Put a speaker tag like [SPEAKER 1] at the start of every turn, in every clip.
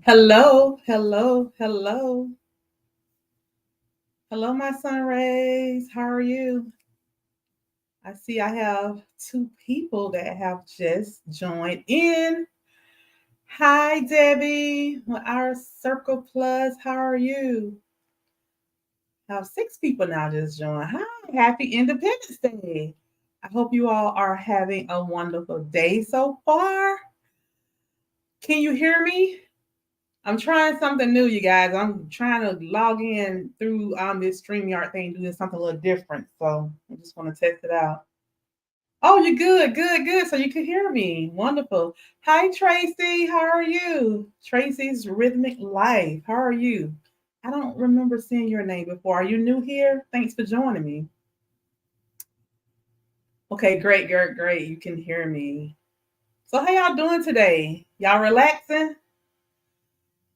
[SPEAKER 1] Hello, hello, hello. Hello, my sun rays. How are you? I see I have two people that have just joined in. Hi, Debbie, with our Circle Plus. How are you? I have six people now just joined. Hi, happy Independence Day. I hope you all are having a wonderful day so far. Can you hear me? I'm trying something new, you guys. I'm trying to log in through this StreamYard thing, doing something a little different. So I just want to test it out. Oh, you're good, good, good. So you can hear me. Wonderful. Hi, Tracy. How are you? Tracy's Rhythmic Life. How are you? I don't remember seeing your name before. Are you new here? Thanks for joining me. Okay, great, great, great. You can hear me. So how y'all doing today? Y'all relaxing?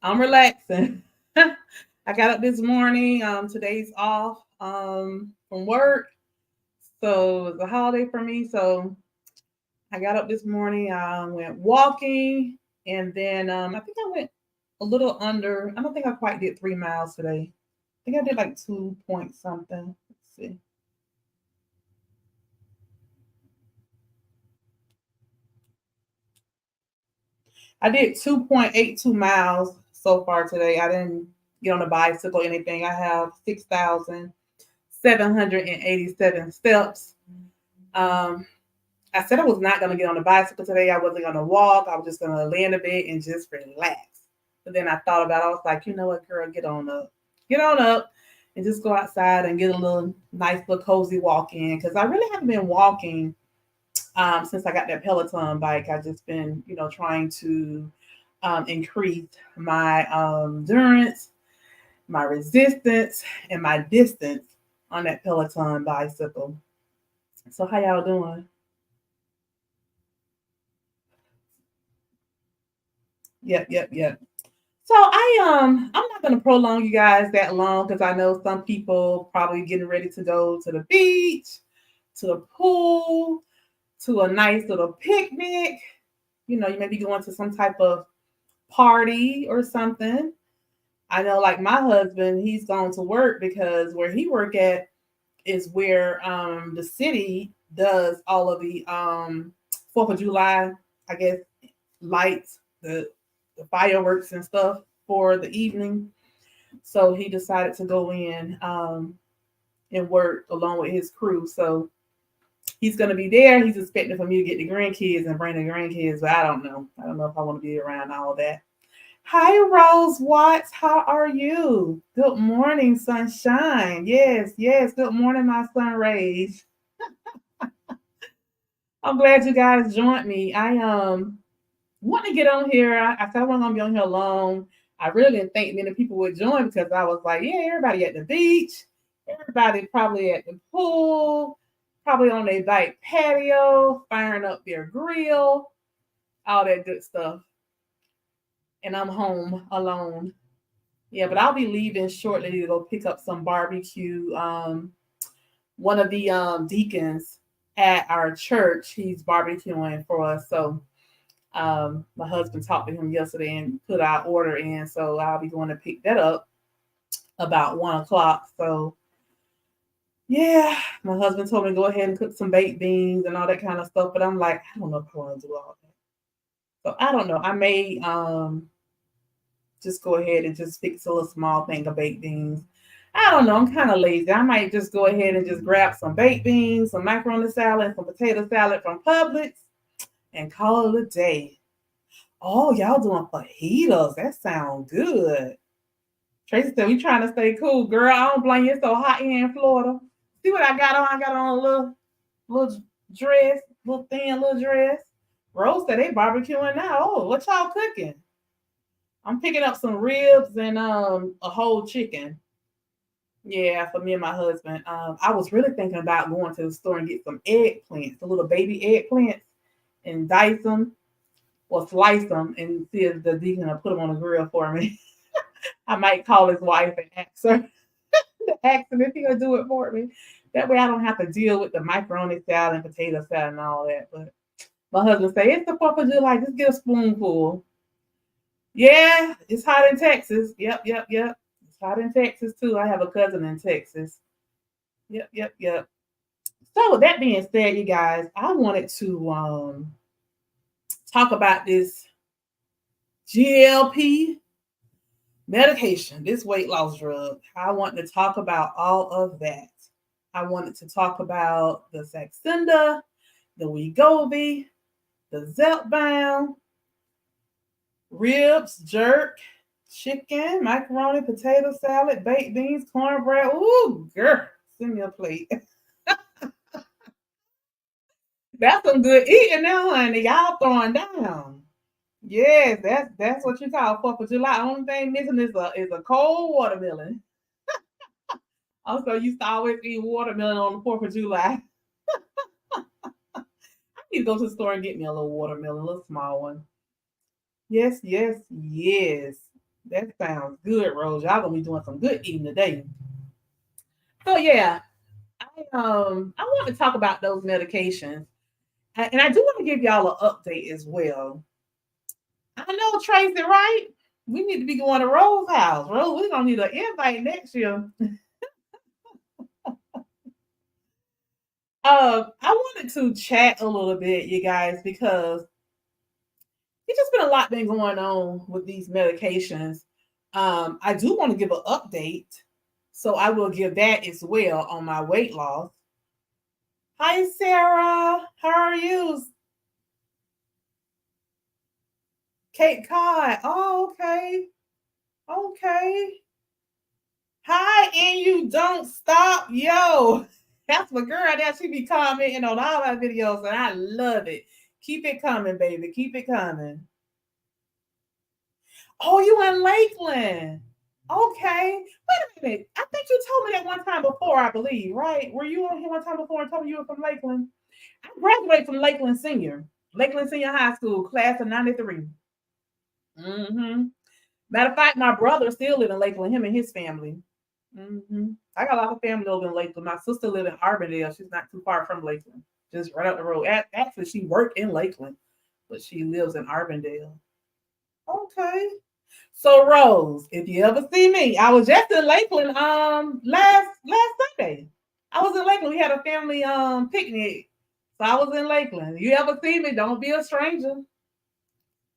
[SPEAKER 1] I'm relaxing. I got up this morning. Today's off from work, so it's a holiday for me. So I got up this morning. I went walking, and then I think I went a little under. I don't think I quite did 3 miles today. I think I did like 2 point something. Let's see. I did 2.82 miles so far today. I didn't get on a bicycle or anything. I have 6,787 steps. Um, I said I was not going to get on the bicycle today. I wasn't going to walk. I was just going to lay in the bed and just relax. But then I thought about it. I was like, you know what, girl, get on up. Get on up and just go outside and get a little nice little cozy walk in. Because I really haven't been walking since I got that Peloton bike. I've just been, trying to increase my endurance, my resistance, and my distance on that Peloton bicycle. So how y'all doing? Yep, yep, yep. So I'm not gonna prolong you guys that long because I know some people probably getting ready to go to the beach, to the pool, to a nice little picnic. You may be going to some type of party or something. I know like my husband, he's gone to work because where he work at is where the city does all of the 4th of July, I guess, lights, the fireworks and stuff for the evening. So he decided to go in and work along with his crew. So he's going to be there. He's expecting for me to get the grandkids and bring the grandkids, but I don't know. I don't know if I want to be around all that. Hi, Rose Watts. How are you? Good morning, sunshine. Yes, yes. Good morning, my sun rays. I'm glad you guys joined me. I want to get on here. I said I wasn't gonna be on here alone. I really didn't think many people would join because I was like, yeah, everybody at the beach, everybody probably at the pool, probably on their back patio, firing up their grill, all that good stuff. And I'm home alone. Yeah, but I'll be leaving shortly to go pick up some barbecue. One of the deacons at our church, he's barbecuing for us. So my husband talked to him yesterday and put our order in. So I'll be going to pick that up about 1 o'clock. So yeah, my husband told me to go ahead and cook some baked beans and all that kind of stuff. But I'm like, I don't know if I want to do all that. So I don't know. I may just go ahead and just fix a little small thing of baked beans. I don't know. I'm kind of lazy. I might just go ahead and just grab some baked beans, some macaroni salad, some potato salad from Publix, and call it a day. Oh, y'all doing fajitas. That sounds good. Tracy said, we trying to stay cool. Girl, I don't blame you. It's so hot here in Florida. See what I got on? I got on a little dress, little thin little dress. Rose said they barbecuing now. Oh, what y'all cooking? I'm picking up some ribs and a whole chicken. Yeah, for me and my husband. I was really thinking about going to the store and get some eggplants, the little baby eggplants, and dice them or slice them and see if the deacon will put them on the grill for me. I might call his wife and ask her ask him if he'll do it for me. That way I don't have to deal with the macaroni salad and potato salad and all that. But my husband say it's the 4th of July, just get a spoonful. Yeah, it's hot in Texas. Yep, yep, yep. It's hot in Texas too. I have a cousin in Texas. Yep, yep, yep. So with that being said, you guys, I wanted to talk about this GLP medication, this weight loss drug. I want to talk about all of that. I wanted to talk about the Saxenda, the Wegovy, the Zepbound, ribs, jerk, chicken, macaroni, potato salad, baked beans, cornbread. Ooh, girl, send me a plate. That's some good eating now, honey. Y'all throwing down. Yes, that's what you call 4th of July. Only thing missing is a cold watermelon. Also, used to always eat watermelon on the 4th of July. I need to go to the store and get me a little watermelon, a little small one. Yes, yes, yes. That sounds good, Rose. Y'all gonna be doing some good eating today. So yeah, I want to talk about those medications, and I do want to give y'all an update as well. I know Tracy, right? We need to be going to Rose house. Rose, we're gonna need an invite next year. I wanted to chat a little bit, you guys, because it's just been a lot been going on with these medications. I do want to give an update, so I will give that as well on my weight loss. Hi, Sarah. How are you? Kate Cod. Oh, okay. Okay. Hi, and you don't stop. Yo. That's my girl that she be commenting on all our videos, and I love it. Keep it coming, baby. Keep it coming. Oh, you in Lakeland. Okay. Wait a minute. I think you told me that one time before, I believe, right? Were you on here one time before and told me you were from Lakeland? I graduated from Lakeland Senior High School, class of 93. Mm-hmm. Matter of fact, my brother still live in Lakeland, him and his family. Mm-hmm. I got a lot of family over in Lakeland. My sister live in Arbondale. She's not too far from Lakeland, just right up the road. Actually, she worked in Lakeland, but she lives in Arbondale. Okay. So Rose, if you ever see me, I was just in Lakeland last Sunday. I was in Lakeland. We had a family picnic. So I was in Lakeland. You ever see me, don't be a stranger.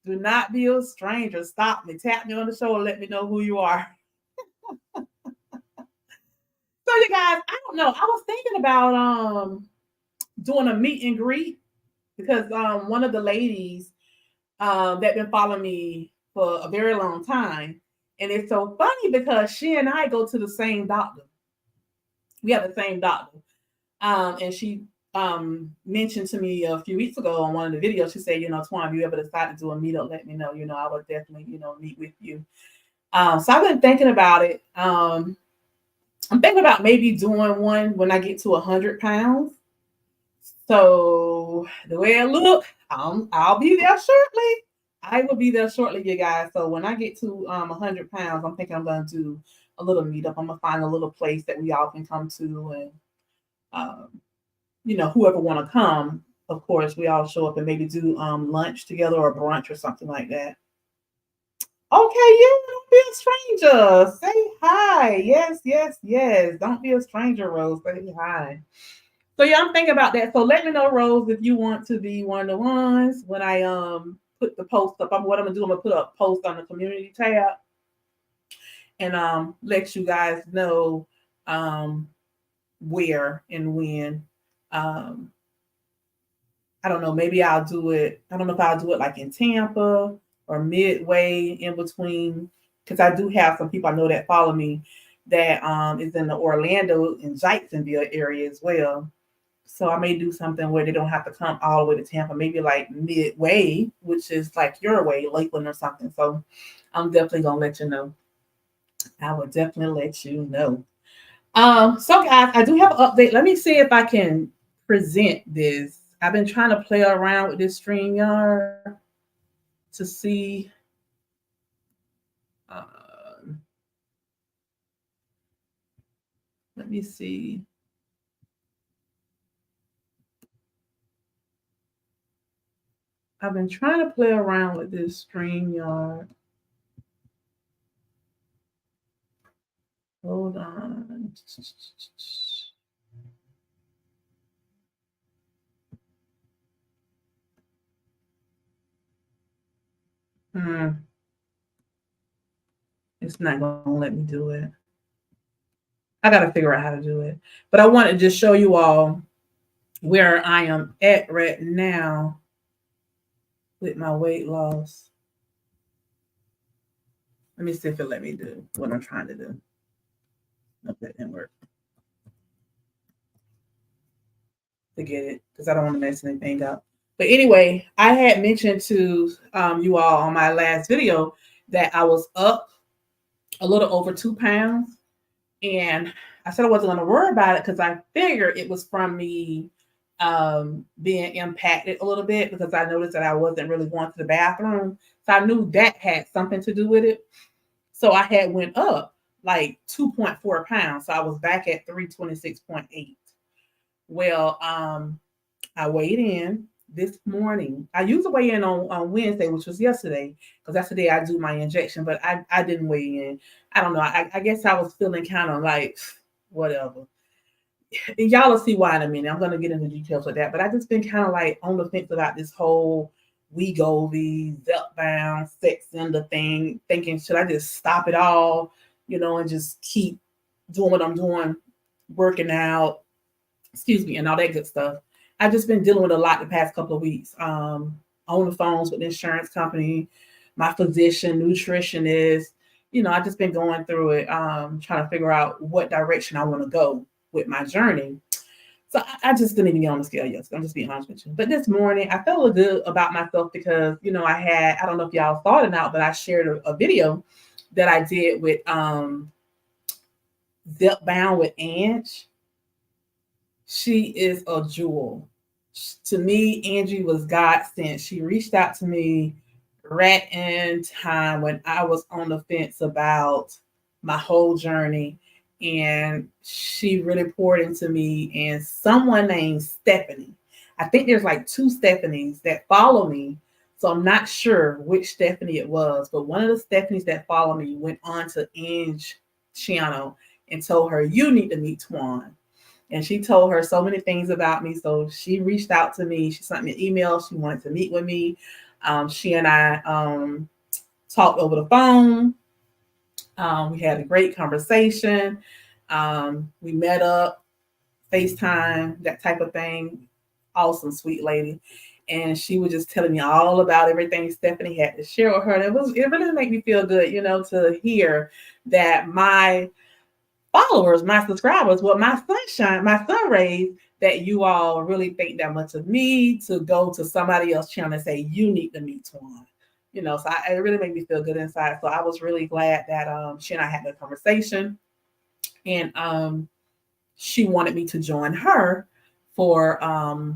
[SPEAKER 1] Do not be a stranger. Stop me. Tap me on the shoulder. Let me know who you are. So you guys, I don't know. I was thinking about doing a meet and greet because one of the ladies that been following me for a very long time. And it's so funny because she and I go to the same doctor. We have the same doctor. And she mentioned to me a few weeks ago on one of the videos, she said, Twan, if you ever decide to do a meetup, let me know. I would definitely, meet with you. So I've been thinking about it. I'm thinking about maybe doing one when I get to 100 pounds. So the way it look, I'll be there shortly. I will be there shortly, you guys. So when I get to 100 pounds, I'm thinking I'm gonna do a little meetup. I'm gonna find a little place that we all can come to, and um, whoever want to come, of course, we all show up and maybe do lunch together or brunch or something like that. Okay, yeah, don't be a stranger. Say hi. Yes, yes, yes. Don't be a stranger, Rose. Say hi. So yeah, I'm thinking about that. So let me know, Rose, if you want to be one of the ones when I put the post up. What I'm gonna do, I'm gonna put a post on the community tab and let you guys know where and when. Um I don't know, maybe I'll do it. I don't know if I'll do it like in Tampa or midway in between. Because I do have some people I know that follow me that is in the Orlando and Jacksonville area as well. So I may do something where they don't have to come all the way to Tampa, maybe like midway, which is like your way, Lakeland or something. So I'm definitely gonna let you know. I will definitely let you know. So guys, I do have an update. Let me see if I can present this. I've been trying to play around with this StreamYard to see. Uh, Let me see. I've been trying to play around with this StreamYard. Hold on. It's not going to let me do it. I got to figure out how to do it. But I want to just show you all where I am at right now with my weight loss. Let me see if it let me do what I'm trying to do. Nope, that didn't work. Forget it, because I don't want to mess anything up. But anyway, I had mentioned to you all on my last video that I was up a little over 2 pounds. And I said I wasn't going to worry about it because I figured it was from me being impacted a little bit because I noticed that I wasn't really going to the bathroom. So I knew that had something to do with it. So I had went up like 2.4 pounds. So I was back at 326.8. Well, I weighed in this morning. I usually weigh in on Wednesday, which was yesterday, because that's the day I do my injection, but I didn't weigh in. I don't know. I guess I was feeling kind of like whatever. Y'all will see why in a minute. I'm going to get into details with that, but I just been kind of like on the fence about this whole Wegovy, Zepbound, Saxenda thing, thinking, should I just stop it all, and just keep doing what I'm doing, working out, and all that good stuff. I've just been dealing with a lot the past couple of weeks. On the phones with the insurance company, my physician, nutritionist. I've just been going through it, trying to figure out what direction I want to go with my journey. So I just didn't even get on the scale yet. So I'm just being honest with you. But this morning, I felt good about myself because, I don't know if y'all thought it out, but I shared a video that I did with Zepbound with Ange. She is a jewel. To me, Angie was God sent. She reached out to me right in time when I was on the fence about my whole journey. And she really poured into me. And someone named Stephanie, I think there's like 2 Stephanies that follow me. So I'm not sure which Stephanie it was, but one of the Stephanies that follow me went on to Ange's channel and told her, you need to meet Twan. And she told her so many things about me. So she reached out to me. She sent me an email. She wanted to meet with me. She and I talked over the phone. We had a great conversation. We met up, FaceTime, that type of thing. Awesome, sweet lady. And she was just telling me all about everything Stephanie had to share with her. And it really made me feel good, to hear that my followers, my subscribers, my sunshine, my sun rays, that you all really think that much of me to go to somebody else's channel and say, you need to meet Twan. So it really made me feel good inside. So I was really glad that she and I had the conversation. And she wanted me to join her for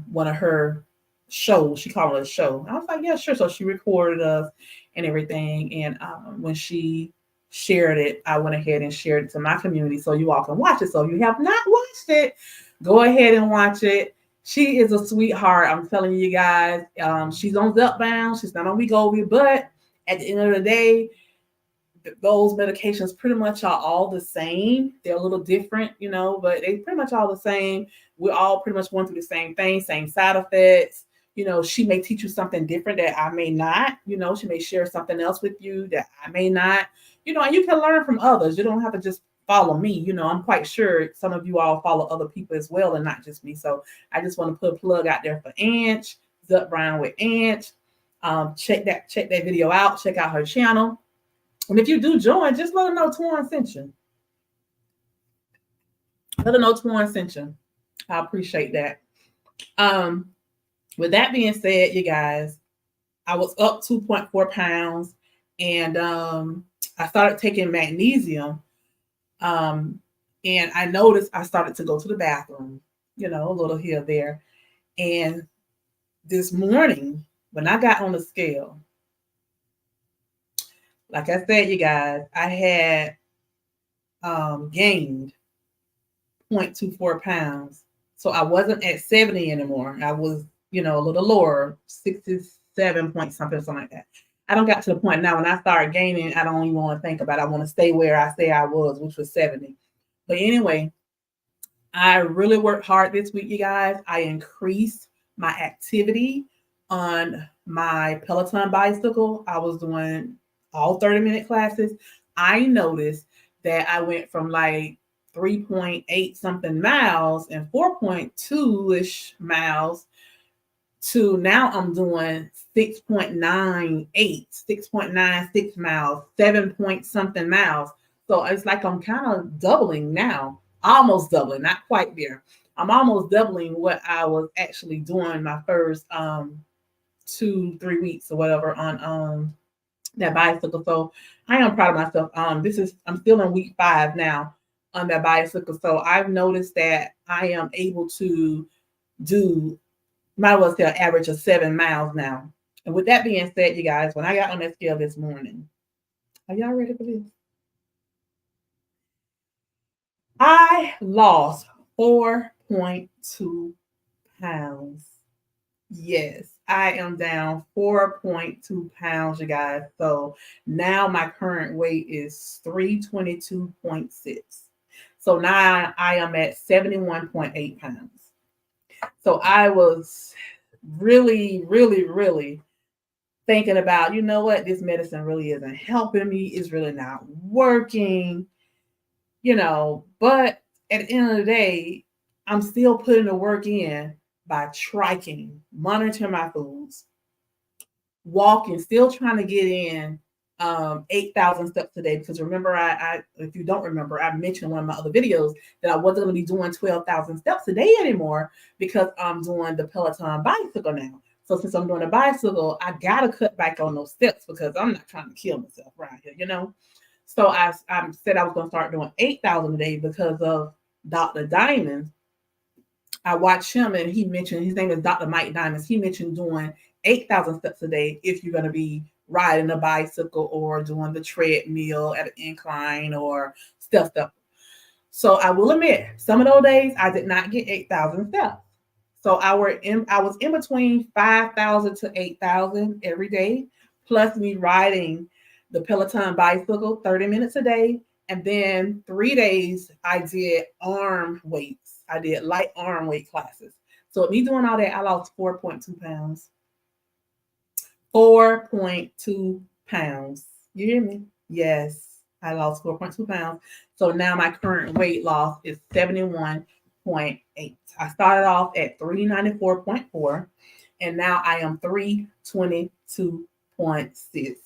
[SPEAKER 1] one of her shows. She called it a show. I was like, yeah, sure. So she recorded us and everything. And when she shared it, I went ahead and shared it to my community so you all can watch it. So if you have not watched it, go ahead and watch it. She is a sweetheart. I'm telling you guys. She's on Zepbound. She's not on Wegovy, but at the end of the day, those medications pretty much are all the same. They're a little different, but they pretty much all the same. We're all pretty much going through the same thing, same side effects. She may teach you something different that I may not. She may share something else with you that I may not. And you can learn from others. You don't have to just follow me. I'm quite sure some of you all follow other people as well and not just me. So I just want to put a plug out there for Ange, Zepbound with Ange. Check that video out. Check out her channel. And if you do join, just let her know Twan sent you. Let her know Twan sent you. I appreciate that. With that being said, you guys, I was up 2.4 pounds and I started taking magnesium. And I noticed I started to go to the bathroom, a little here or there. And this morning, when I got on the scale, like I said, you guys, I had gained 0.24 pounds. So I wasn't at 70 anymore. I was, a little lower, 67 point something like that. I don't got to the point now when I start gaining, I don't even want to think about it. I want to stay where I say I was, which was 70. But anyway, I really worked hard this week, you guys. I increased my activity on my Peloton bicycle. I was doing all 30-minute classes. I noticed that I went from like 3.8 something miles and 4.2-ish miles to now I'm doing 6.98, 6.96 miles, 7 point something miles. So it's like I'm kind of doubling now, almost doubling, not quite there. I'm almost doubling what I was actually doing my first 2-3 weeks or whatever on that bicycle. So I am proud of myself. I'm still in week 5 now on that bicycle. So I've noticed that I am able to do, might well say, an average of 7 miles now. And with that being said, you guys, when I got on that scale this morning, are y'all ready for this? I lost 4.2 pounds. Yes, I am down 4.2 pounds, you guys. So now my current weight is 322.6. So now I am at 71.8 pounds. So I was really, really, really thinking about, you know what, this medicine really isn't helping me. It's really not working, but at the end of the day, I'm still putting the work in by tracking, monitoring my foods, walking, still trying to get in 8,000 steps a day. Because remember, I if you don't remember, I mentioned in one of my other videos that I wasn't going to be doing 12,000 steps a day anymore because I'm doing the Peloton bicycle now. So since I'm doing a bicycle, I got to cut back on those steps because I'm not trying to kill myself around here. So I said I was going to start doing 8,000 a day because of Dr. Diamond. I watched him and he mentioned, his name is Dr. Mike Diamonds. He mentioned doing 8,000 steps a day if you're going to be riding a bicycle or doing the treadmill at an incline or stuff. So I will admit, some of those days I did not get 8,000 steps. So I was in between 5,000 to 8,000 every day, plus me riding the Peloton bicycle 30 minutes a day. And then 3 days I did arm weights. I did light arm weight classes. So with me doing all that, I lost 4.2 pounds. 4.2 pounds. You hear me? Yes, I lost 4.2 pounds. So now my current weight loss is 71.8. I started off at 394.4 and now I am 322.6.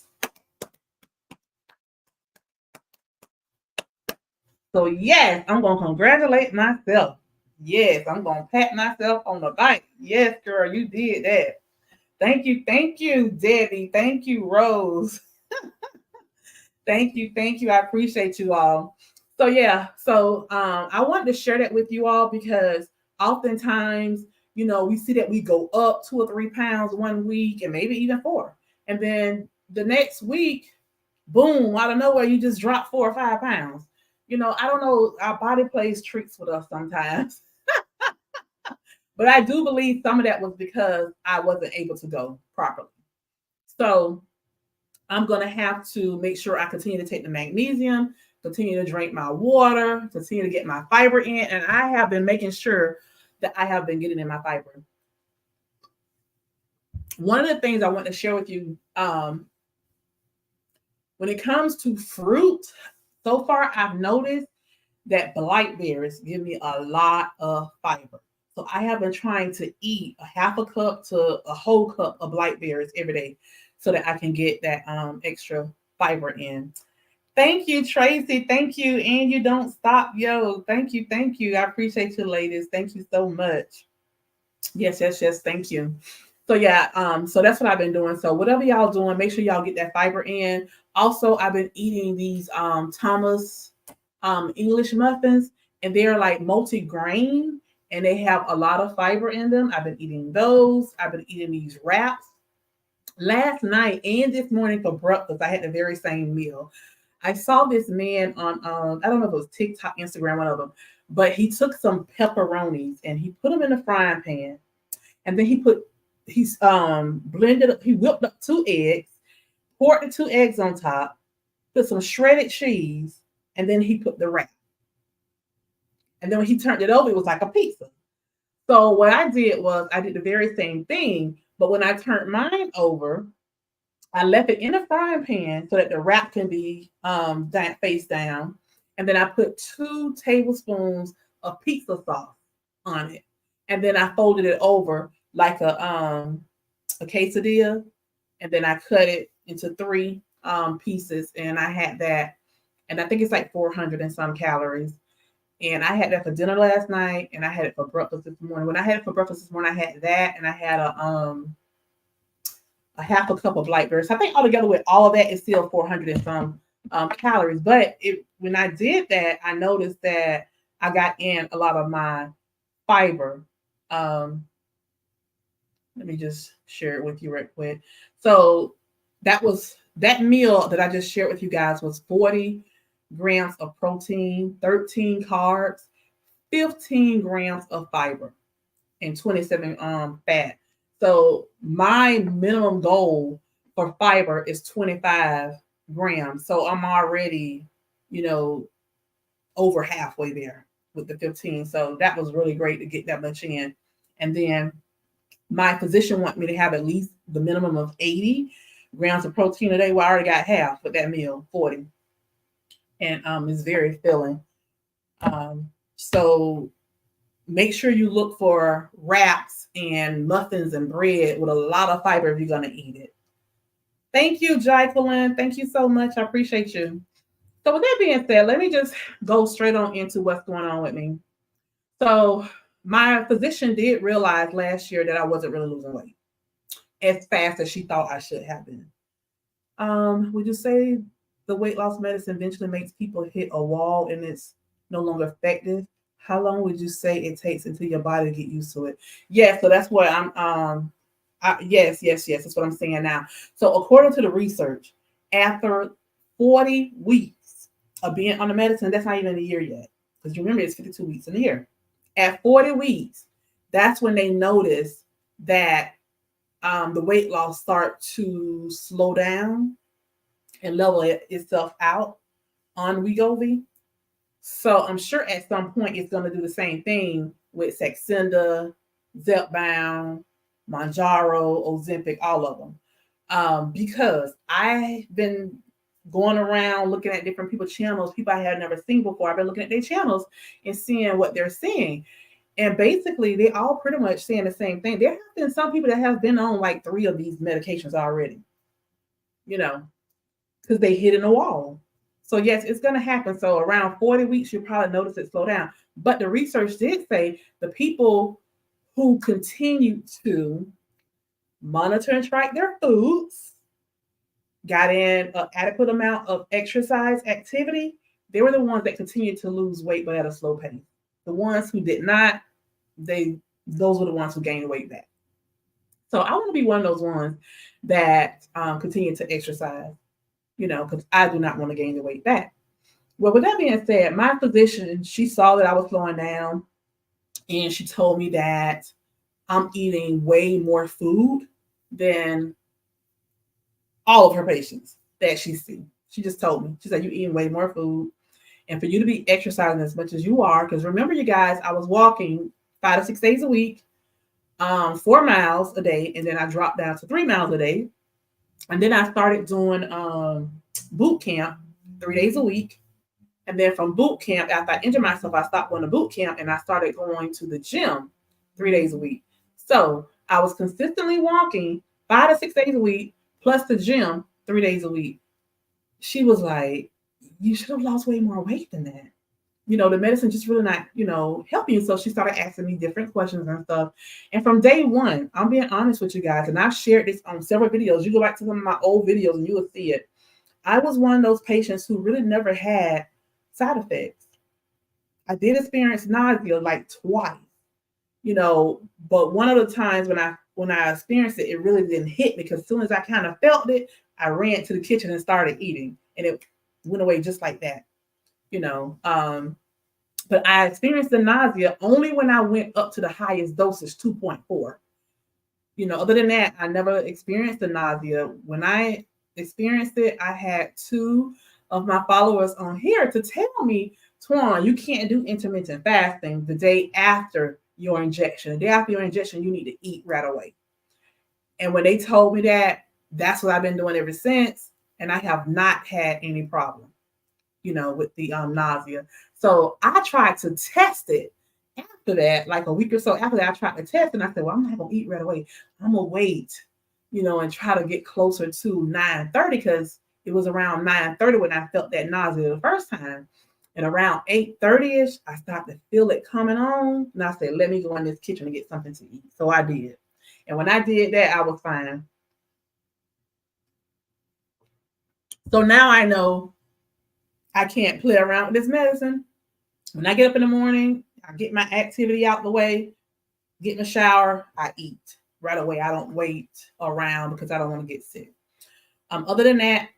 [SPEAKER 1] So yes, I'm going to congratulate myself. Yes, I'm going to pat myself on the back. Yes, girl, you did that. Thank you, Debbie. Thank you, Rose. Thank you. I appreciate you all. So yeah, I wanted to share that with you all because oftentimes, we see that we go up 2 or 3 pounds one week and maybe even 4. And then the next week, boom, out of nowhere, you just drop 4 or 5 pounds. I don't know, our body plays tricks with us sometimes. But I do believe some of that was because I wasn't able to go properly. So I'm going to have to make sure I continue to take the magnesium, continue to drink my water, continue to get my fiber in. And I have been making sure that I have been getting in my fiber. One of the things I want to share with you, when it comes to fruit, so far I've noticed that blackberries give me a lot of fiber. So I have been trying to eat a half a cup to a whole cup of blackberries every day so that I can get that extra fiber in. Thank you, Tracy. Thank you. And you don't stop, yo. Thank you. I appreciate you, ladies. Thank you so much. Yes. Thank you. So yeah, so that's what I've been doing. So whatever y'all doing, make sure y'all get that fiber in. Also, I've been eating these Thomas English muffins, and they're like multi-grain and they have a lot of fiber in them. I've been eating those. I've been eating these wraps. Last night and this morning for breakfast, I had the very same meal. I saw this man on, I don't know if it was TikTok, Instagram, one of them, but he took some pepperonis and he put them in the frying pan. And then he's blended up, he whipped up 2 eggs, poured the 2 eggs on top, put some shredded cheese, and then he put the wrap. And then when he turned it over, it was like a pizza. So what I did was I did the very same thing, but when I turned mine over, I left it in a frying pan so that the wrap can be face down. And then I put 2 tablespoons of pizza sauce on it. And then I folded it over like a quesadilla. And then I cut it into 3 pieces. And I had that. And I think it's like 400 and some calories. And I had that for dinner last night, and I had it for breakfast this morning. When I had it for breakfast this morning, I had that, and I had a half a cup of blackberries. I think altogether with all of that, it's still 400 and some calories. But when I did that, I noticed that I got in a lot of my fiber. Let me just share it with you right quick. So that meal that I just shared with you guys was 40 grams of protein, 13 carbs, 15 grams of fiber, and 27 fat. So my minimum goal for fiber is 25 grams. So I'm already, over halfway there with the 15. So that was really great to get that much in. And then my physician wanted me to have at least the minimum of 80 grams of protein a day. Well, I already got half with that meal, 40. And it's very filling. So make sure you look for wraps and muffins and bread with a lot of fiber if you're going to eat it. Thank you, Jacqueline. Thank you so much. I appreciate you. So with that being said, let me just go straight on into what's going on with me. So my physician did realize last year that I wasn't really losing weight as fast as she thought I should have been. Would you say the weight loss medicine eventually makes people hit a wall and it's no longer effective? How long would you say it takes until your body get used to it? Yeah, so that's what I'm yes, that's what I'm saying now. So according to the research, after 40 weeks of being on the medicine, that's not even a year yet. Because you remember it's 52 weeks in a year. At 40 weeks, that's when they notice that the weight loss start to slow down and level itself out on Wegovy. So I'm sure at some point it's going to do the same thing with Saxenda, Zepbound, Mounjaro, Ozempic, all of them. Because I've been going around looking at different people's channels, people I had never seen before. I've been looking at their channels and seeing what they're seeing. And basically, they all pretty much saying the same thing. There have been some people that have been on like 3 of these medications already, because they hit in a wall. So yes, it's going to happen. So around 40 weeks, you'll probably notice it slow down. But the research did say the people who continue to monitor and track their foods, got in an adequate amount of exercise activity, they were the ones that continued to lose weight, but at a slow pace. The ones who did not, those were the ones who gained weight back. So I want to be one of those ones that continue to exercise, because I do not want to gain the weight back. Well, with that being said, my physician, she saw that I was slowing down, and she told me that I'm eating way more food than all of her patients that she sees. She just told me. She said, you're eating way more food. And for you to be exercising as much as you are, because remember, you guys, I was walking 5 to 6 days a week, 4 miles a day, and then I dropped down to 3 miles a day. And then I started doing boot camp 3 days a week. And then from boot camp, after I injured myself, I stopped going to boot camp and I started going to the gym 3 days a week. So I was consistently walking 5 to 6 days a week, plus the gym 3 days a week. She was like, you should have lost way more weight than that. The medicine just really not, helping you. So she started asking me different questions and stuff. And from day one, I'm being honest with you guys, and I've shared this on several videos. You go back to some of my old videos and you will see it. I was one of those patients who really never had side effects. I did experience nausea like twice, but one of the times when I experienced it, it really didn't hit me, because as soon as I kind of felt it, I ran to the kitchen and started eating, and it went away just like that, but I experienced the nausea only when I went up to the highest dosage, 2.4. Other than that, I never experienced the nausea. When I experienced it, I had 2 of my followers on here to tell me, Twan, you can't do intermittent fasting the day after your injection. The day after your injection, you need to eat right away. And when they told me that, that's what I've been doing ever since. And I have not had any problem, with the nausea. So I tried to test it after that, like a week or so after that. I tried to test and I said, well, I'm not going to eat right away. I'm going to wait, and try to get closer to 9:30 because it was around 9:30 when I felt that nausea the first time. And around 8:30ish, I started to feel it coming on. And I said, let me go in this kitchen and get something to eat. So I did. And when I did that, I was fine. So now I know I can't play around with this medicine. When I get up in the morning, I get my activity out the way, get in the shower, I eat right away. I don't wait around because I don't want to get sick. Other than that,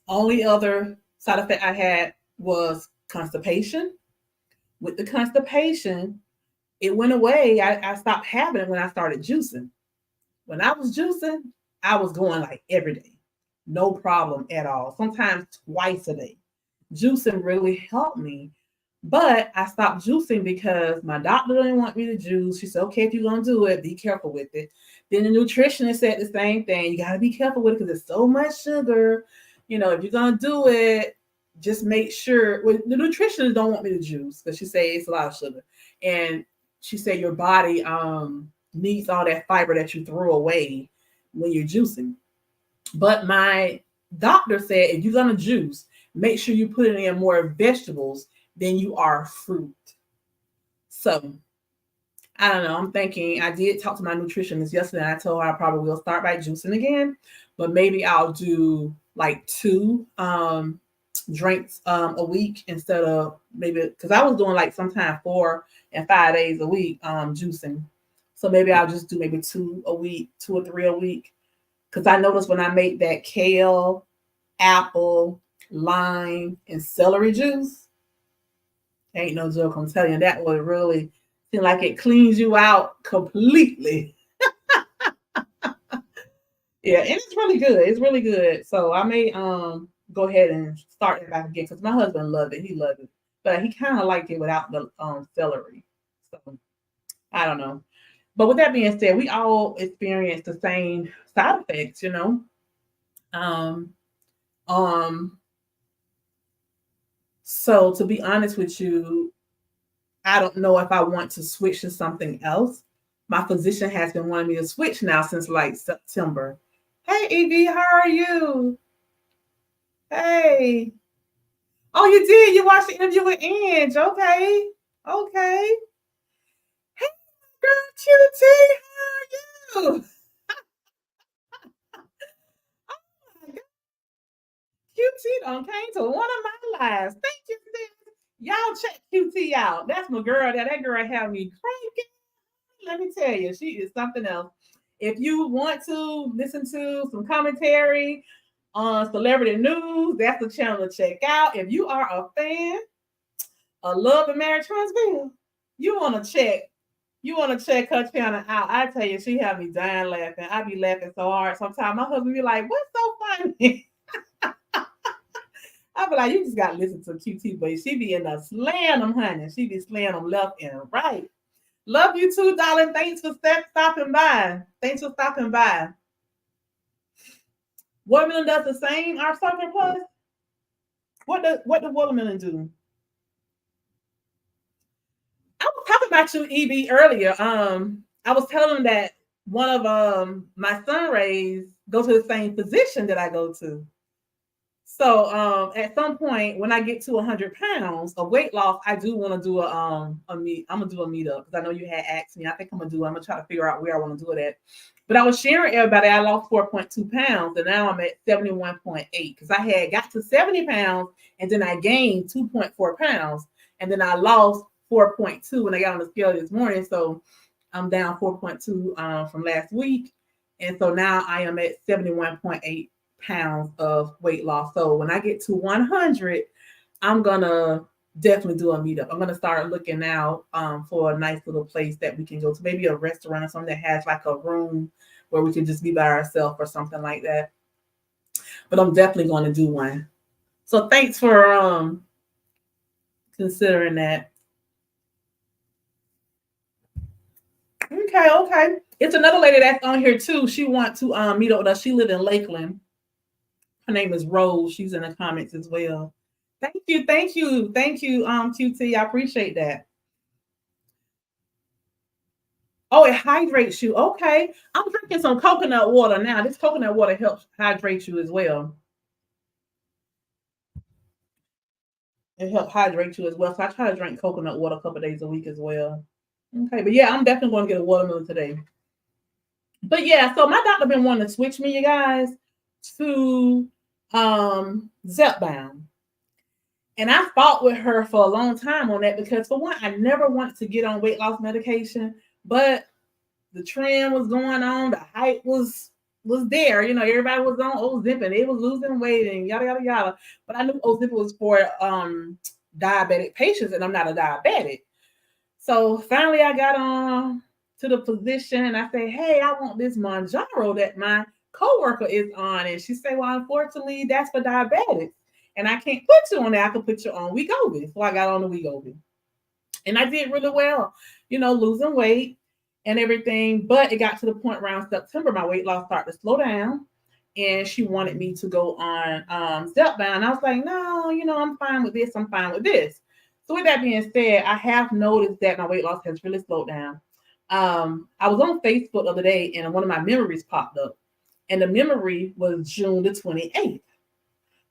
[SPEAKER 1] only other side effect I had was constipation. With the constipation, it went away. I stopped having it when I started juicing. When I was juicing, I was going like every day. No problem at all. Sometimes twice a day. Juicing really helped me. But I stopped juicing because my doctor didn't want me to juice. She said, okay, if you're going to do it, be careful with it. Then the nutritionist said the same thing. You got to be careful with it because there's so much sugar. If you're going to do it, just make sure. Well, the nutritionist don't want me to juice because she said it's a lot of sugar. And she said your body needs all that fiber that you throw away when you're juicing. But my doctor said if you're going to juice, make sure you put in more vegetables than you are fruit. So I don't know. I'm thinking, I did talk to my nutritionist yesterday and I told her I probably will start by juicing again, but maybe I'll do like 2 drinks a week instead of maybe, because I was doing like sometimes 4 and 5 days a week juicing. So maybe I'll just do maybe 2 a week, 2 or 3 a week. Because I noticed when I make that kale, apple, lime, and celery juice, ain't no joke, I'm telling you, that would really seem like it cleans you out completely. Yeah, and it's really good. It's really good. So I may go ahead and start it back again because my husband loved it. He loved it. But he kind of liked it without the celery. So I don't know. But with that being said, we all experience the same side effects, Um, so to be honest with you, I don't know if I want to switch to something else. My physician has been wanting me to switch now since like September. Hey, Evie, how are you? Hey. Oh, you did? You watched the interview with Ange. Okay. Okay. Hey, girl, Cutie, how are you? QT done came to one of my lives. Thank you, sis. Y'all check QT out. That's my girl. That girl have me cranking. Let me tell you, she is something else. If you want to listen to some commentary on celebrity news, that's the channel to check out. If you are a fan of Love and Marriage Huntsville, you want to check her channel out. I tell you, she have me dying laughing. I be laughing so hard. Sometimes my husband be like, "What's so funny?" I be like, you just gotta listen to QT, but she be in the slaying them, honey. She be slaying them left and right. Love you too, darling. Thanks for stopping by. Thanks for stopping by. Watermelon does the same. Our Sucker Plus. What the watermelon do? I was talking about you, Evie, earlier. I was telling them that one of my son rays go to the same physician that I go to. So at some point when I get to 100 pounds of weight loss, I do want to do a meet. I'm gonna do a meetup because I know you had asked me. I think I'm gonna try to figure out where I want to do it at. But I was sharing everybody I lost 4.2 pounds and now I'm at 71.8 because I had got to 70 pounds and then I gained 2.4 pounds and then I lost 4.2 when I got on the scale this morning. So I'm down 4.2 from last week. And so now I am at 71.8 pounds of weight loss. So when I get to 100, I'm gonna definitely do a meetup. I'm gonna start looking now for a nice little place that we can go to, maybe a restaurant or something that has like a room where we can just be by ourselves or something like that. But I'm definitely going to do one. So thanks for considering that. Okay, okay. It's another lady that's on here too. She want to meet up with us. She live in Lakeland. Her name is Rose. She's in the comments as well. Thank you, QT. I appreciate that. Oh, it hydrates you. Okay. I'm drinking some coconut water now. This coconut water helps hydrate you as well. It helps hydrate you as well. So I try to drink coconut water a couple days a week as well. Okay, but yeah, I'm definitely going to get a watermelon today. But yeah, so my doctor been wanting to switch me, you guys, to Zepbound. And I fought with her for a long time on that because for one, I never wanted to get on weight loss medication, but the trend was going on, the hype was there. You know, everybody was on Ozempic, they was losing weight and yada yada yada. But I knew Ozempic was for diabetic patients, and I'm not a diabetic. So finally, I got on to the physician and I say, "Hey, I want this Mounjaro that my coworker is on," and she said, "Well, unfortunately, that's for diabetics, and I can't put you on that. I can put you on Wegovy." So I got on the Wegovy, and I did really well. You know, losing weight and everything. But it got to the point around September, my weight loss started to slow down. And she wanted me to go on Zepbound. I was like, no, you know, I'm fine with this. I'm fine with this. So with that being said, I have noticed that my weight loss has really slowed down. I was on Facebook the other day and one of my memories popped up. And the memory was June the 28th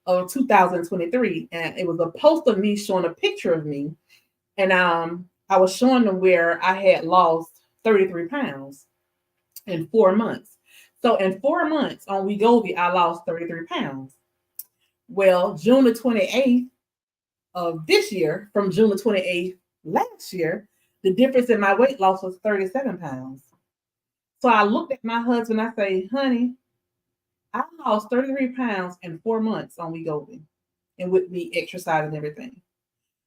[SPEAKER 1] of 2023. And it was a post of me showing a picture of me. And I was showing them where I had lost 33 pounds in 4 months. So in 4 months on Wegovy, I lost 33 pounds. Well, June the 28th of this year, from June the 28th last year, the difference in my weight loss was 37 pounds. So I looked at my husband, I say, honey, I lost 33 pounds in 4 months on Wegovy and with me exercising and everything.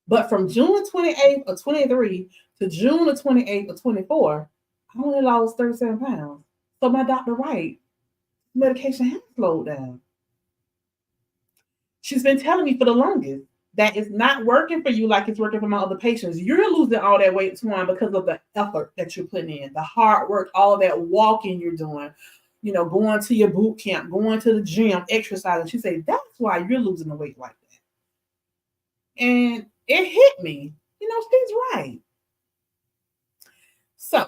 [SPEAKER 1] But from June 28th of 23 to June the 28th of 24, I only lost 37 pounds. So my doctor right, medication has slowed down. She's been telling me for the longest that it's not working for you like it's working for my other patients. You're losing all that weight, Swan, because of the effort that you're putting in, the hard work, all that walking you're doing, you know, going to your boot camp, going to the gym, exercising. She said, that's why you're losing the weight like that. And it hit me. You know, she's right. So,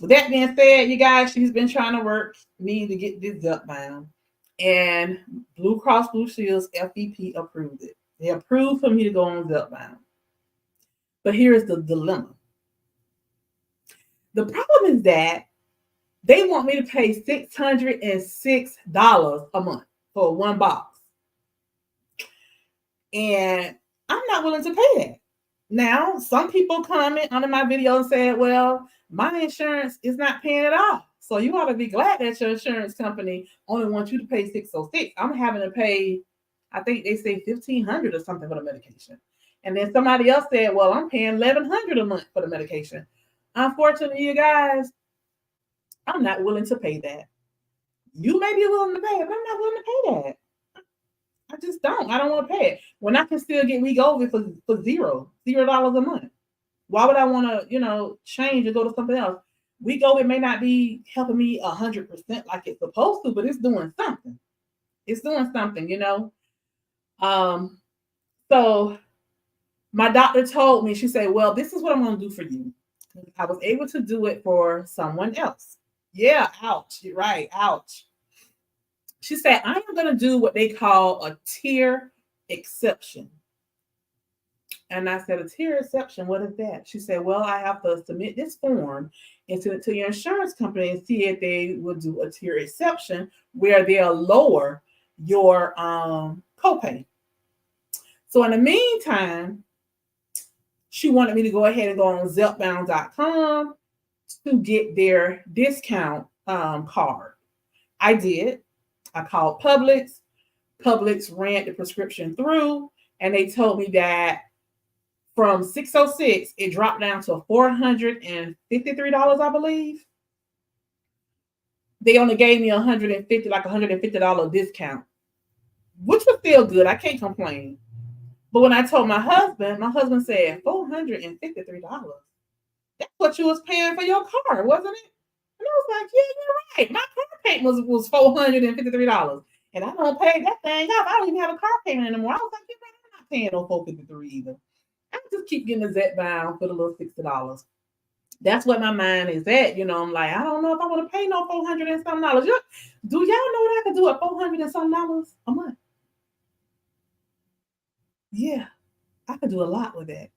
[SPEAKER 1] with that being said, you guys, she's been trying to work me to get this Zepbound. And Blue Cross Blue Shield's FEP approved it. They approved for me to go on Zepbound. But here's the dilemma. The problem is that they want me to pay $606 a month for one box. And I'm not willing to pay that. Now, some people comment under my video and said, well, my insurance is not paying at all. So you ought to be glad that your insurance company only wants you to pay $606. I'm having to pay, I think they say $1,500 or something for the medication. And then somebody else said, well, I'm paying $1,100 a month for the medication. Unfortunately, you guys, I'm not willing to pay that. You may be willing to pay it, but I'm not willing to pay that. I just don't. I don't want to pay it. When I can still get Wegovy for $0 a month. Why would I want to, you know, change and go to something else? Wegovy may not be helping me 100% like it's supposed to, but it's doing something. It's doing something, you know. So my doctor told me, she said, well, this is what I'm going to do for you. I was able to do it for someone else. Yeah, ouch. You're right. Ouch. She said, I am going to do what they call a tier exception. And I said, a tier exception, what is that? She said, well, I have to submit this form and send it to your insurance company and see if they will do a tier exception where they'll lower your copay. So in the meantime, she wanted me to go ahead and go on Zepbound.com to get their discount card. I did. I called Publix. Publix ran the prescription through, and they told me that from $606, it dropped down to $453, I believe. They only gave me $150 discount. which was still good. I can't complain. But when I told my husband said $453. That's what you was paying for your car, wasn't it? And I was like, yeah, you're right. My car payment was $453. And I don't pay that thing off. I don't even have a car payment anymore. I was like, you're right, I'm not paying no $453 either. I just keep getting the Zepbound for the little $60. That's what my mind is at. I'm like, I don't know if I want to pay no 400 and some dollars. Do y'all know what I could do at 400 and some dollars a month? Yeah, I could do a lot with that.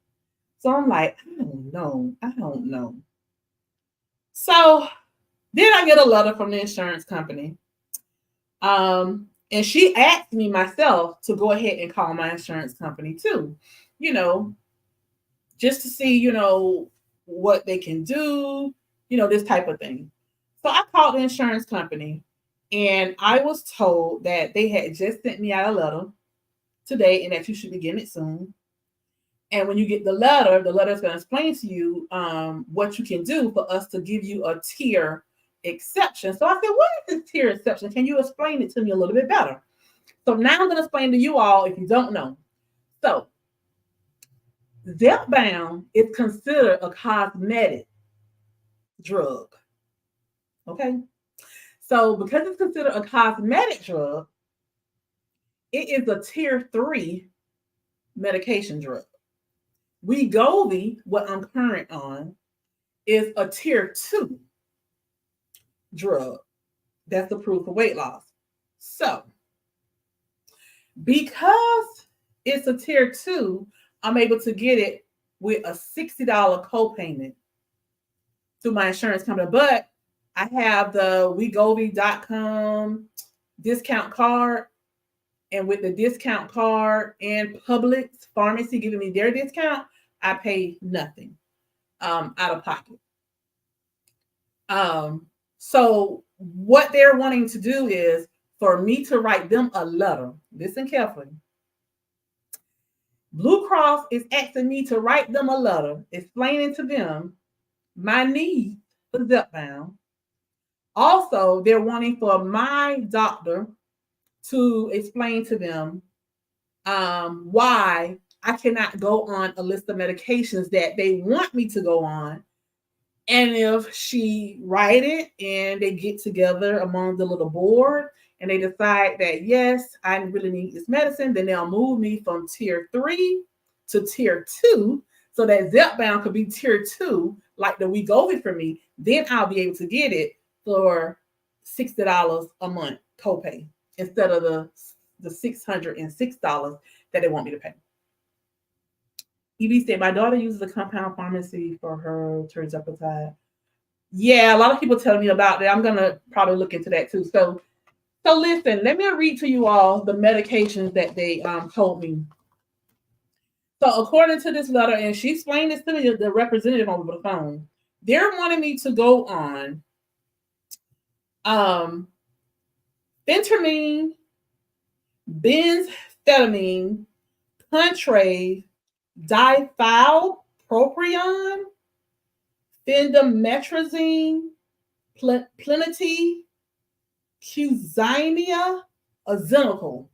[SPEAKER 1] So I'm like, I don't know. I don't know. So then I get a letter from the insurance company. And she asked me myself to go ahead and call my insurance company too, you know, just to see, what they can do, this type of thing. So I called the insurance company and I was told that they had just sent me out a letter today and that you should be getting it soon. And when you get the letter is going to explain to you what you can do for us to give you a tier exception. So I said, what is this tier exception? Can you explain it to me a little bit better? So now I'm going to explain to you all if you don't know. So Zepbound is considered a cosmetic drug. Okay. So because it's considered a cosmetic drug, it is a tier 3 medication drug. Wegovy, what I'm current on, is a tier 2 drug that's approved for weight loss. So, because it's a tier 2, I'm able to get it with a $60 copayment through my insurance company. But I have the Wegovy.com discount card. And with the discount card and Publix pharmacy giving me their discount, I pay nothing out of pocket. So what they're wanting to do is for me to write them a letter. Listen carefully. Blue Cross is asking me to write them a letter explaining to them my need for Zepbound. Also, they're wanting for my doctor to explain to them why I cannot go on a list of medications that they want me to go on. And if she write it and they get together among the little board and they decide that, yes, I really need this medicine, then they'll move me from tier 3 to tier 2 so that Zepbound could be tier 2, like the Wegovy for me. Then I'll be able to get it for $60 a month copay instead of the $606 that they want me to pay. EB said, my daughter uses a compound pharmacy for her tirzepatide. Yeah, a lot of people telling me about that. I'm going to probably look into that too. So listen, let me read to you all the medications that they told me. So according to this letter, and she explained this to me, the representative over the phone, they're wanting me to go on phentermine, benzathymine, Contrave, diphenylpropion, phendimetrazine, plenity, Qzynia, Ozempic.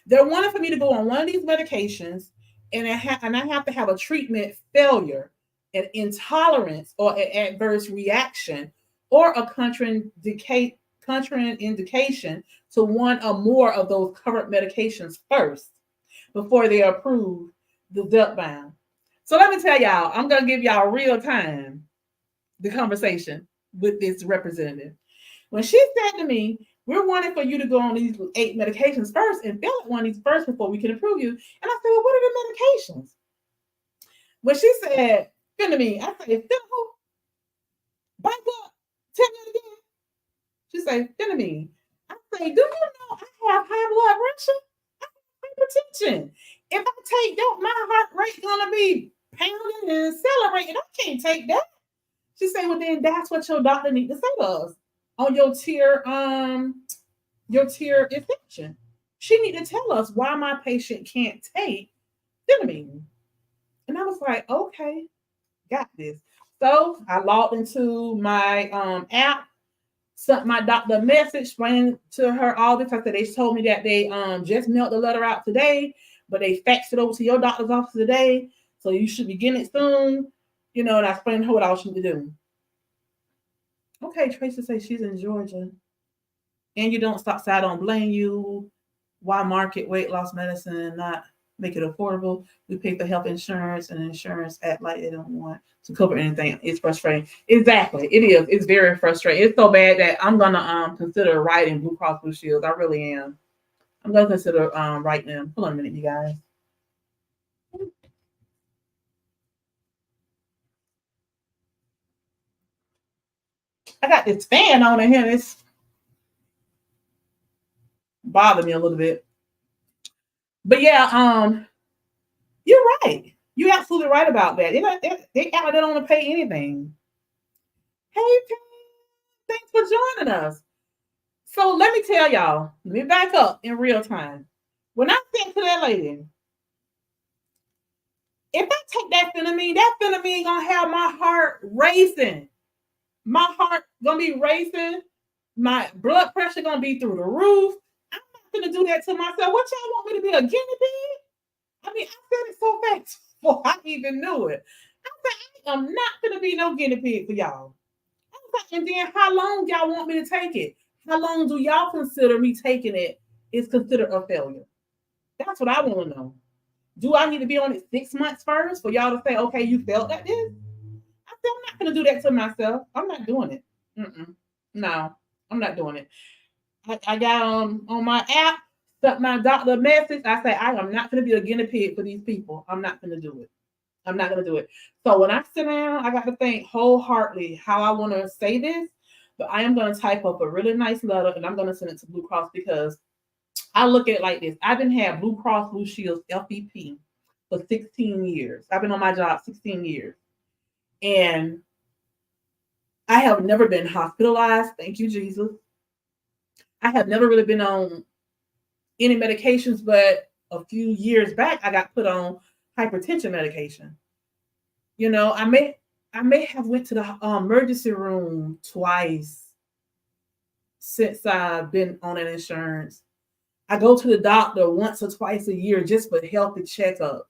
[SPEAKER 1] They're wanting for me to go on one of these medications, and I have to have a treatment failure, an intolerance, or an adverse reaction, or a contraindication to one or more of those covered medications first before they approve the Zepbound. So let me tell y'all, I'm going to give y'all real time the conversation with this representative. When she said to me, we're wanting for you to go on these 8 medications first and fill out one of these first before we can approve you. And I said, well, what are the medications? When she said, phentermine, I said, phentermine? Back up. Tell me it again. She said, phentermine. I say, do you know I have high blood pressure? I have hypertension. If I take that, my heart rate gonna be pounding and accelerating. I can't take that. She said, well, then that's what your doctor need to say to us on your tier exception. She need to tell us why my patient can't take phentermine. And I was like, okay, got this. So I logged into my app Sent my doctor a message explaining to her all this. I said they told me that they just mailed the letter out today, but they faxed it over to your doctor's office today, so you should be getting it soon. And I explained to her what I was need to do. Okay, Tracy says she's in Georgia. And you don't stop, so I don't blame you. Why market weight loss medicine and not make it affordable? We pay for health insurance, and insurance act like they don't want to cover anything. It's frustrating. Exactly. It is. It's very frustrating. It's so bad that I'm gonna consider writing Blue Cross Blue Shield. I really am. I'm gonna consider writing them. Hold on a minute, you guys. I got this fan on in here. It's bothered me a little bit. But yeah, you're right. You're absolutely right about that. They act like they don't want to pay anything. Hey, thanks for joining us. So let me tell y'all, let me back up in real time. When I said to that lady, if I take that phenamine gonna have my heart racing. My heart gonna be racing. My blood pressure gonna be through the roof. I'm not gonna do that to myself. What y'all want me to be a guinea pig? I mean, I said it so fast before I even knew it. I said, I am not gonna be no guinea pig for y'all. And then how long y'all want me to take it? How long do y'all consider me taking it is considered a failure? That's what I want to know. Do I need to be on it 6 months first for y'all to say, okay, you felt like this? I said, I'm not going to do that to myself. I'm not doing it. No, I'm not doing it. I got on my app, sent my doctor a message. I say, I am not going to be a guinea pig for these people. I'm not going to do it. I'm not going to do it. So when I sit down, I got to think wholeheartedly how I want to say this. But I am going to type up a really nice letter and I'm going to send it to Blue Cross because I look at it like this. I've been had Blue Cross Blue Shield FEP for 16 years. I've been on my job 16 years. And I have never been hospitalized. Thank you, Jesus. I have never really been on any medications, but a few years back, I got put on hypertension medication. I may have went to the emergency room twice since I've been on an insurance. I go to the doctor once or twice a year just for healthy checkups,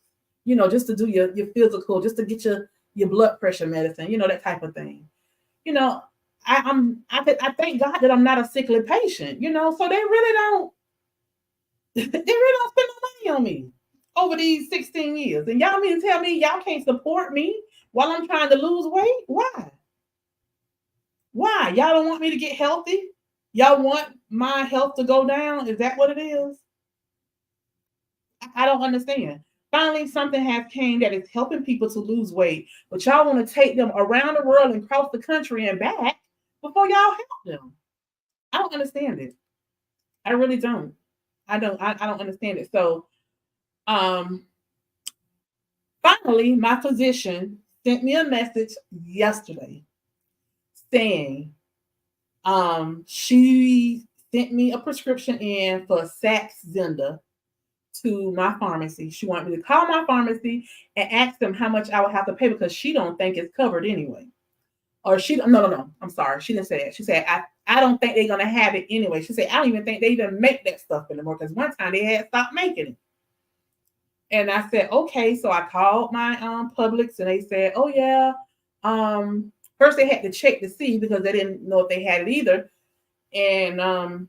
[SPEAKER 1] just to do your physical, just to get your blood pressure medicine, that type of thing. I thank God that I'm not a sickly patient, so they really don't spend no money on me over these 16 years. And y'all mean to tell me y'all can't support me while I'm trying to lose weight? Why? Why? Y'all don't want me to get healthy? Y'all want my health to go down? Is that what it is? I don't understand. Finally, something has came that is helping people to lose weight, but y'all want to take them around the world and cross the country and back before y'all help them. I don't understand it. I really don't. I don't understand it. So finally, my physician sent me a message yesterday saying she sent me a prescription in for Saxenda to my pharmacy. She wanted me to call my pharmacy and ask them how much I would have to pay because she don't think it's covered anyway. Or no. I'm sorry. She didn't say it. She said, I don't think they're going to have it anyway. She said, I don't even think they even make that stuff anymore because one time they had stopped making it. And I said, okay. So I called my Publix and they said, oh yeah. First they had to check to see because they didn't know if they had it either. And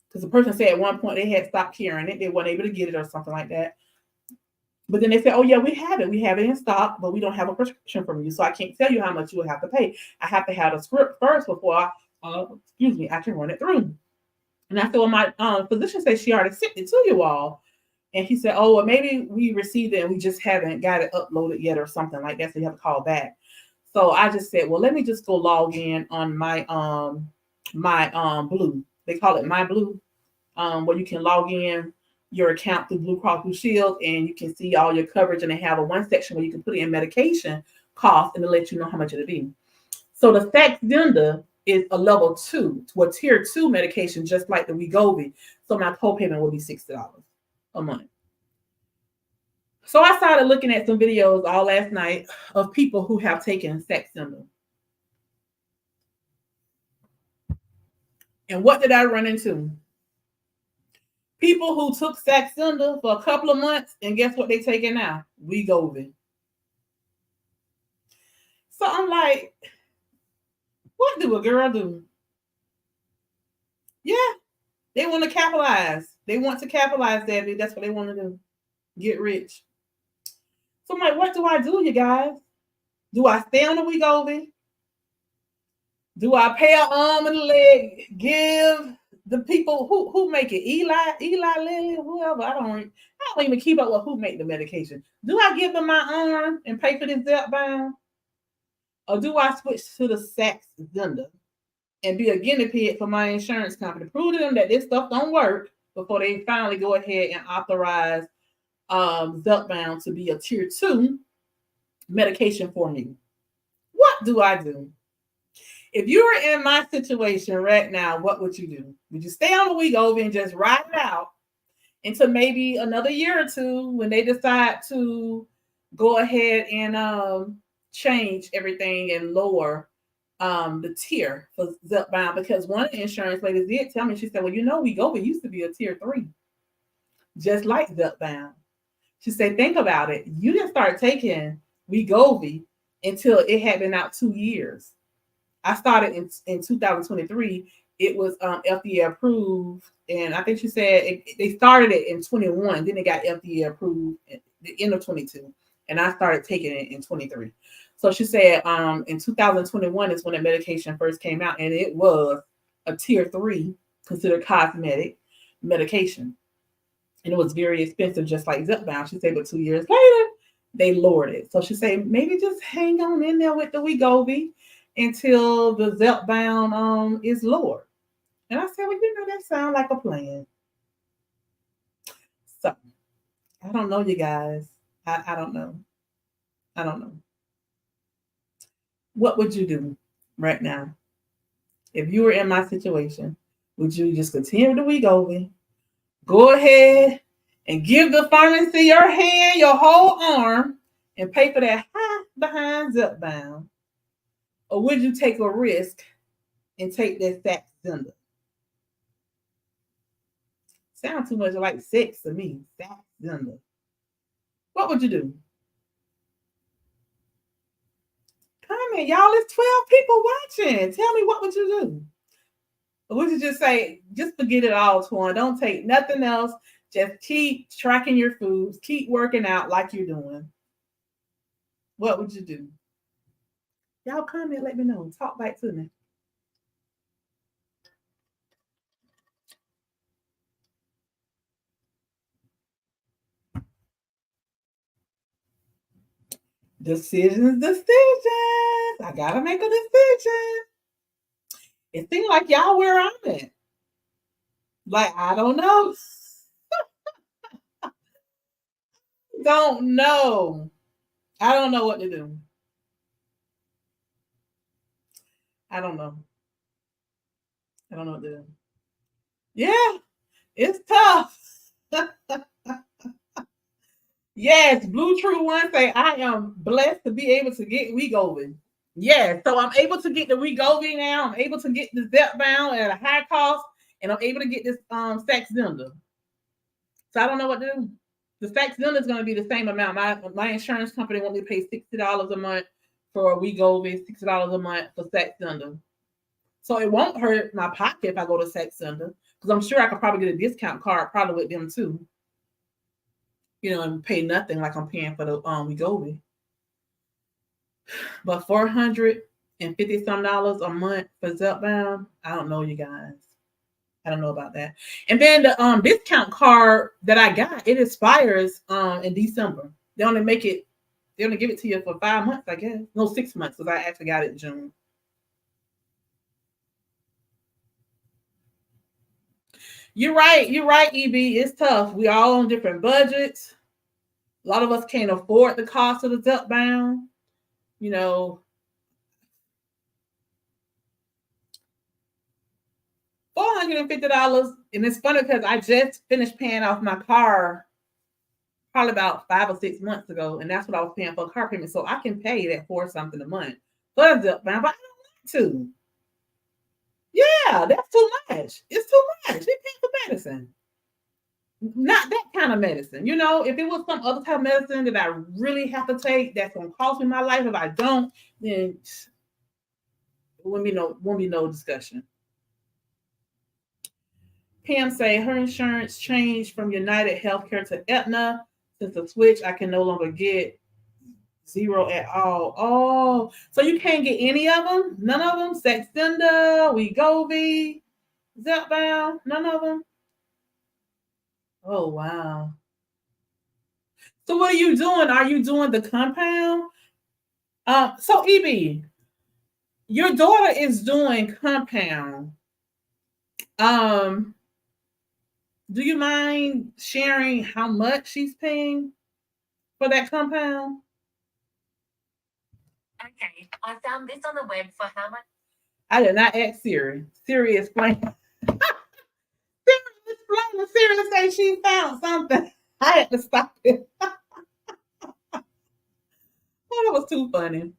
[SPEAKER 1] because the person said at one point they had stopped carrying it. They weren't able to get it or something like that. But then they said, oh yeah, we have it. We have it in stock, but we don't have a prescription from you. So I can't tell you how much you will have to pay. I have to have a script first before I can run it through. And I said, well, my physician said she already sent it to you all. And he said, oh, well, maybe we received it and we just haven't got it uploaded yet or something like that. So you have to call back. So I just said, well, let me just go log in on my Blue. They call it My Blue, where you can log in your account through Blue Cross Blue Shield and you can see all your coverage, and they have one section where you can put in medication cost and to let you know how much it'll be. So the Saxenda is a level 2, to a tier 2 medication, just like the Wegovy. So my co-payment will be $60 a month. So I started looking at some videos all last night of people who have taken Saxenda. And what did I run into? People who took Saxenda for a couple of months, and guess what they taking now? Wegovy. So I'm like, what do a girl do? Yeah, they want to capitalize. They want to capitalize, Debbie. That's what they want to do. Get rich. So I'm like, what do I do, you guys? Do I stay on the Wegovy? Do I pay an arm and a leg? Give the people who make it, Eli Lilly, whoever. I don't even keep up with who make the medication. Do I give them my arm and pay for this Zepbound? Or do I switch to the Saxenda and be a guinea pig for my insurance company? Prove to them that this stuff don't work before they finally go ahead and authorize Zepbound to be a tier 2 medication for me. What do I do? If you were in my situation right now, what would you do? Would you stay on the Wegovy and just ride it out into maybe another year or two when they decide to go ahead and change everything and lower the tier for Zepbound? Because one of the insurance ladies did tell me, she said, well, Wegovy used to be a tier 3, just like Zepbound. She said, think about it. You didn't start taking Wegovy until it had been out 2 years. I started in 2023. It was FDA approved, and I think she said they started it in 21. Then it got FDA approved at the end of 22, and I started taking it in 23. So she said in 2021 is when the medication first came out, and it was a tier 3, considered cosmetic medication, and it was very expensive, just like Zepbound. She said, but 2 years later, they lowered it. So she said, maybe just hang on in there with the Wegovy until the Zepbound is lowered. And I said, well, that sounds like a plan. So I don't know, you guys. I don't know. I don't know. What would you do right now? If you were in my situation, would you just continue the Wegovy? Go ahead and give the pharmacy your hand, your whole arm, and pay for that high behind Zepbound? Or would you take a risk and take that Saxenda? Sounds too much like sex to me. Saxenda. What would you do? Comment, y'all. It's 12 people watching. Tell me, what would you do? Or would you just say, just forget it all, Twan? Don't take nothing else. Just keep tracking your foods. Keep working out like you're doing. What would you do? Y'all comment, let me know. Talk back to me. Decisions. I gotta make a decision. It seems like y'all where I'm at. Like, I don't know. Don't know. I don't know what to do. I don't know. I don't know what to do. Yeah, it's tough. Yes, Blue True One say, I am blessed to be able to get Wegovy. Yeah, so I'm able to get the Wegovy now. I'm able to get the Zepbound at a high cost, and I'm able to get this Saxenda. So I don't know what to do. The Saxenda is going to be the same amount. My insurance company want me to pay $60 a month for Wegovy, $60 a month for Saxenda. So it won't hurt my pocket if I go to Saxenda, because I'm sure I could probably get a discount card probably with them too. And pay nothing like I'm paying for the Wegovy. But $450 some a month for Zepbound, I don't know, you guys. I don't know about that. And then the discount card that I got, it expires in December. They only give it to you for 5 months, I guess. No, 6 months, because I actually got it in June. You're right, EB. It's tough. We all on different budgets. A lot of us can't afford the cost of the Zepbound. $450. And it's funny because I just finished paying off my car probably about 5 or 6 months ago. And that's what I was paying for a car payment. So I can pay that for something a month for Zepbound, but I don't want to. Yeah, that's too much. It's too much. They pay for medicine. Not that kind of medicine. You know, if it was some other type of medicine that I really have to take that's gonna cost me my life, if I don't, then it won't be no discussion. Pam say her insurance changed from United Healthcare to Aetna. Since the switch, I can no longer get zero at all. Oh, so you can't get any of them? None of them? Saxenda, Wegovy, Zepbound, none of them? Oh, wow. So what are you doing? Are you doing the compound? So EB, your daughter is doing compound. Um, do you mind sharing how much she's paying for that compound? Okay, I found this on the web for how much? I did not ask Siri. Siri explain. Siri explain. Siri say she found something. I had to stop it. Oh, that was too funny.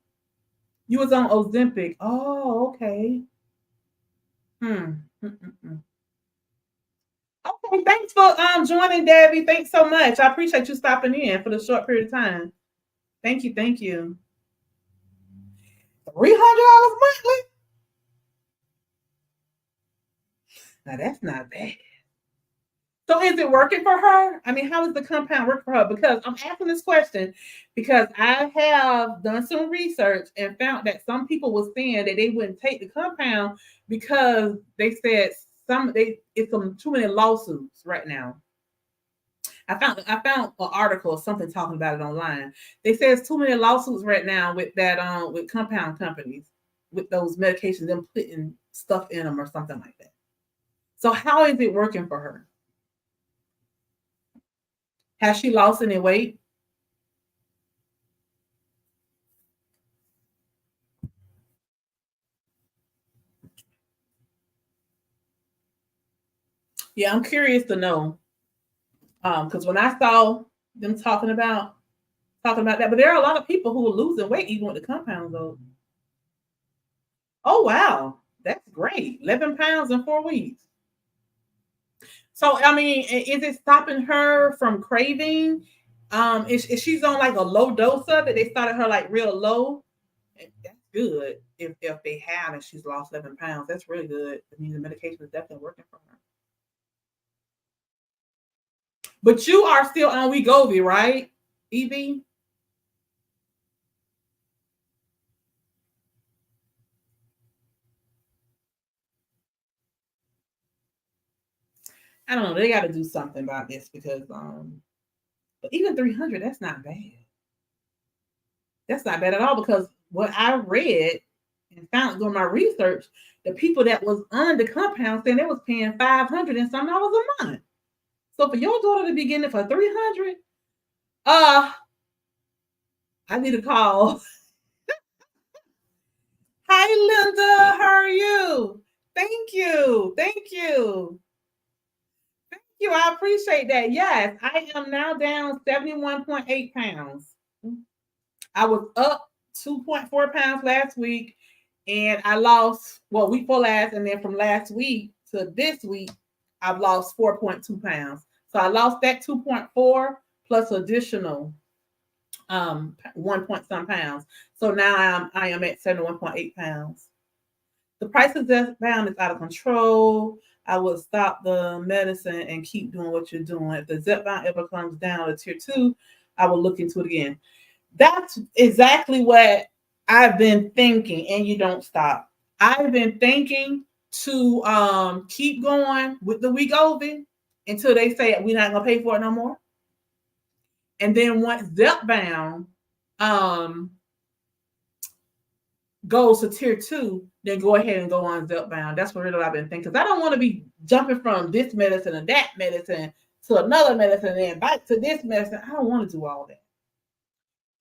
[SPEAKER 1] You was on Ozempic. Oh, okay. Hmm. Mm-mm-mm. Okay, thanks for joining, Debbie. Thanks so much. I appreciate you stopping in for the short period of time. Thank you, thank you. $300 monthly? Now that's not bad. So is it working for her? I mean, how does the compound work for her? Because I'm asking this question because I have done some research and found that some people were saying that they wouldn't take the compound because they said it's some too many lawsuits right now. I found an article or something talking about it online. They say it's too many lawsuits right now with that with compound companies with those medications, them putting stuff in them or something like that. So how is it working for her? Has she lost any weight? Yeah, I'm curious to know. Because when I saw them talking about that, but there are a lot of people who are losing weight even with the compounds though. Oh wow, that's great. 11 pounds in 4 weeks. So I mean, is it stopping her from craving? Is she's on like a low dose of it? They started her like real low. That's good. If they have and she's lost 11 pounds, that's really good. I mean, the medication is definitely working for her. But you are still on Wegovy, right, Evie? I don't know. They got to do something about this because but even 300, that's not bad. That's not bad at all because what I read and found doing my research, the people that was on the compound saying they was paying 500 and some dollars a month. So for your daughter to be getting it for 300, uh, I need a call. Hi, Linda. How are you? Thank you. Thank you. Thank you. I appreciate that. Yes, I am now down 71.8 pounds. I was up 2.4 pounds last week, and I lost, well, week before last, and then from last week to this week, I've lost 4.2 pounds. So I lost that 2.4 plus additional 1 point some pounds. So now I am at 71.8 pounds. The price of Zepbound is out of control. I would stop the medicine and keep doing what you're doing. If the Zepbound ever comes down to tier 2, I will look into it again. That's exactly what I've been thinking, and you don't stop. I've been thinking to keep going with the Wegovy until they say we're not gonna pay for it no more. And then once Zepbound um goes to tier 2, then go ahead and go on Zepbound. That's what really I've been thinking. Because I don't want to be jumping from this medicine and that medicine to another medicine and then back to this medicine. I don't want to do all that.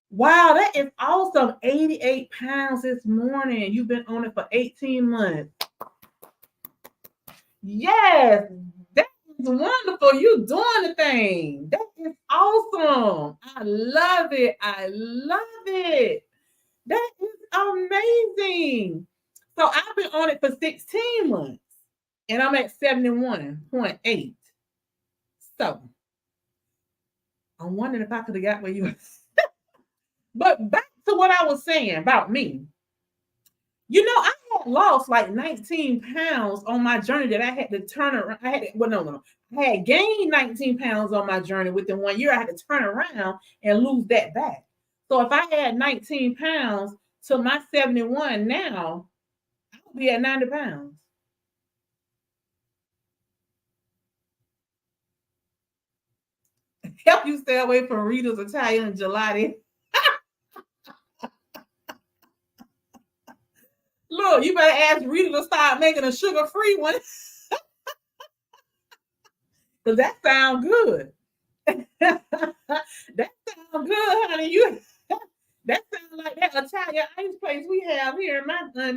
[SPEAKER 1] Wow, that is awesome. 88 pounds this morning. You've been on it for 18 months. Yes, that is wonderful. You doing the thing. That is awesome. I love it. I love it. That is amazing. So I've been on it for 16 months and I'm at 71.8. So I'm wondering if I could have got where you were. But back to what I was saying about me. I had lost like 19 pounds on my journey that I had to turn around. Well, no. I had gained 19 pounds on my journey within 1 year. I had to turn around and lose that back. So if I had 19 pounds to my 71 now, I would be at 90 pounds. Help you stay away from Rita's Italian gelati. Look, you better ask Rita to start making a sugar-free one because that sounds good. That sounds good, honey. That sounds like that Italian ice place we have here in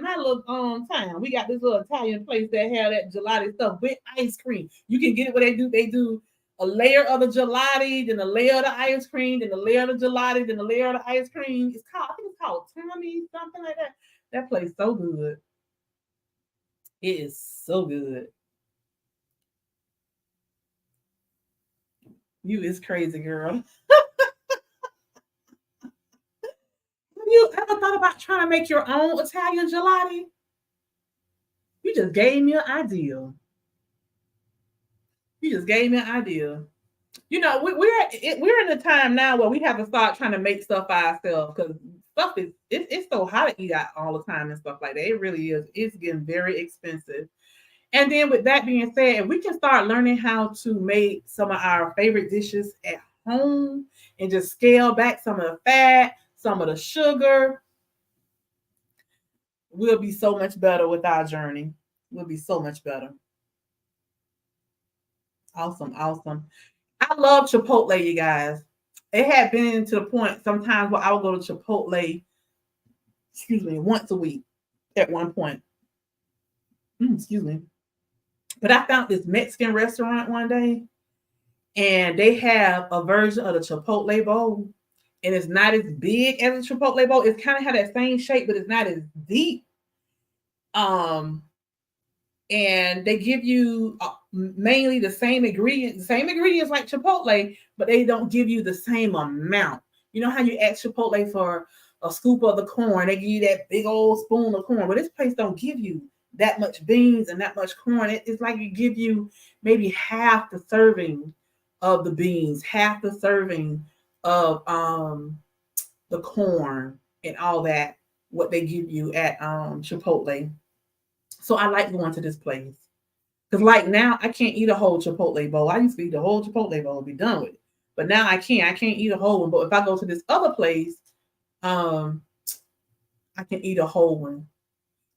[SPEAKER 1] my little town. We got this little Italian place that have that gelati stuff with ice cream. You can get it what they do. They do a layer of the gelati, then a layer of the ice cream, then a layer of the gelati, then a layer of the ice cream. I think it's called Tommy, something like that. That place so good. It is so good. You is crazy, girl. Have you ever thought about trying to make your own Italian gelati? You just gave me an idea. You just gave me an idea. We're in a time now where we have to start trying to make stuff by ourselves because stuff it's so hard to eat out all the time and stuff like that. It really is. It's getting very expensive. And then with that being said, we can start learning how to make some of our favorite dishes at home and just scale back some of the fat, some of the sugar. We'll be so much better with our journey. We'll be so much better. Awesome, awesome. I love Chipotle, you guys. It had been to the point sometimes where I would go to Chipotle, excuse me, once a week at one point. Excuse me. But I found this Mexican restaurant one day, and they have a version of the Chipotle bowl, and it's not as big as a Chipotle bowl. It's kind of had that same shape, but it's not as deep. Um, and they give you mainly the same ingredients like Chipotle, but they don't give you the same amount. You know how you ask Chipotle for a scoop of the corn, they give you that big old spoon of corn, but this place don't give you that much beans and that much corn. It's like you give you maybe half the serving of the beans, half the serving of the corn and all that, what they give you at Chipotle. So I like going to this place. Because like now I can't eat a whole Chipotle bowl. I used to eat the whole Chipotle bowl and be done with it. But now I can't. I can't eat a whole one. But if I go to this other place, um, I can eat a whole one.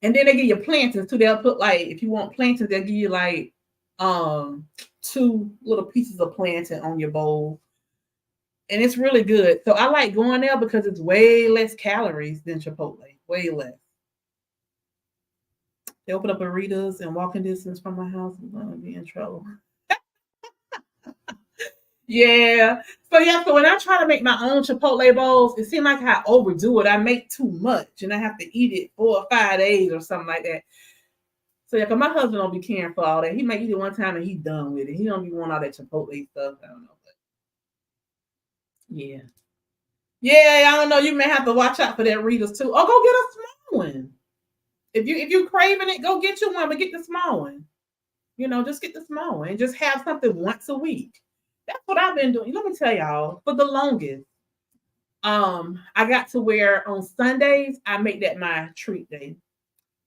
[SPEAKER 1] And then they give you plantains too. They'll put like, if you want plantains, they'll give you like um two little pieces of plantain on your bowl. And it's really good. So I like going there because it's way less calories than Chipotle. Way less. They open up a Rita's and walking distance from my house. I'm gonna be in trouble. Yeah. So when I try to make my own Chipotle bowls, it seems like I overdo it. I make too much and I have to eat it 4 or 5 days or something like that. So yeah, because my husband don't be caring for all that. He may eat it one time and he's done with it. He don't be wanting all that Chipotle stuff. I don't know. But yeah. Yeah, I don't know. You may have to watch out for that Rita's too. Or go get a small one. If you craving it, go get you one, but get the small one. Just get the small one and just have something once a week. That's what I've been doing. Let me tell y'all, for the longest, I got to where on Sundays I make that my treat day.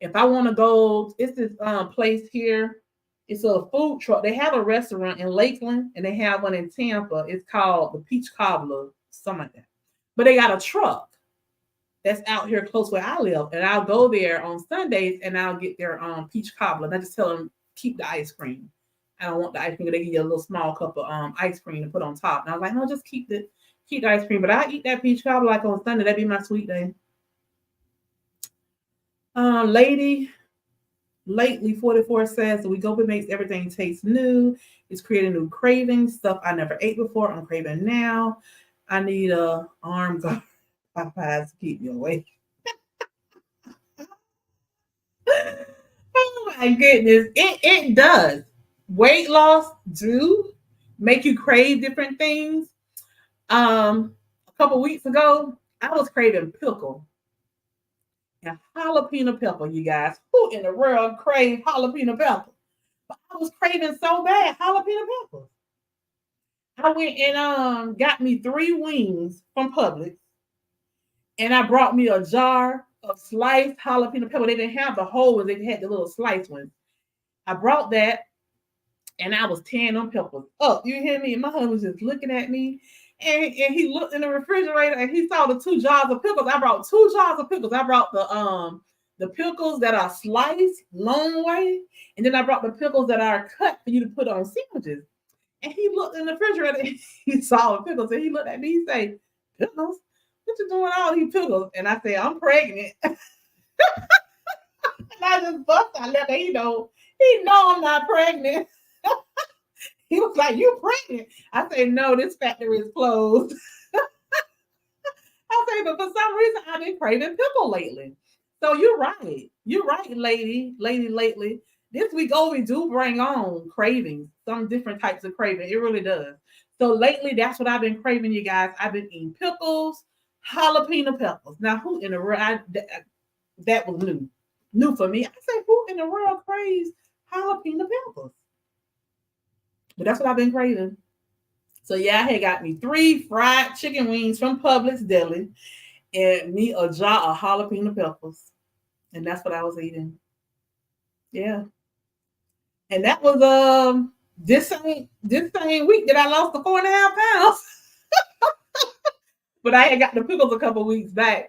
[SPEAKER 1] If I want to go, it's this place here. It's a food truck. They have a restaurant in Lakeland and they have one in Tampa. It's called the Peach Cobbler, something like that. But they got a truck that's out here close where I live, and I'll go there on Sundays and I'll get their peach cobbler. And I just tell them keep the ice cream. I don't want the ice cream. They give you a little small cup of ice cream to put on top. And I was like, no, just keep the ice cream. But I eat that peach cobbler like on Sunday. That'd be my sweet day. Lady, lately 44 says the Wegovy makes everything taste new. It's creating new cravings, stuff I never ate before. I'm craving now. I need a arm guard Popeyes to keep me awake. my goodness, it does. Weight loss do make you crave different things. A couple weeks ago, I was craving pickle and jalapeno pepper, you guys. Who in the world crave jalapeno pepper? But I was craving so bad jalapeno pepper. I went and got me 3 wings from Publix, and I brought me a jar of sliced jalapeno pepper. They didn't have the whole ones; they had the little sliced ones. I brought that, and I was tearing them peppers up. You hear me? And my husband was just looking at me, and he looked in the refrigerator and he saw the 2 jars of pickles. I brought 2 jars of pickles. I brought the pickles that are sliced long way, and then I brought the pickles that are cut for you to put on sandwiches. And he looked in the refrigerator and he saw the pickles, and he looked at me. He said, "Pickles? What you doing all these pickles?" And I said, "I'm pregnant." And I just bust out laughing. He know I'm not pregnant. He was like, "You pregnant?" I said, "No, this factory is closed." I say, but for some reason, I've been craving pickle lately. So you're right. You're right, lady, lately. This week, we do bring on cravings, some different types of craving. It really does. So lately, that's what I've been craving, you guys. I've been eating pickles, jalapeno peppers. Now, who in the world, that was new for me. I said, who in the world craves jalapeno peppers? But that's what I've been craving. So yeah, I had got me 3 fried chicken wings from Publix Deli and me a jar of jalapeno peppers. And that's what I was eating. Yeah. And that was this same week that I lost the 4.5 pounds. But I had got the pickles a couple weeks back.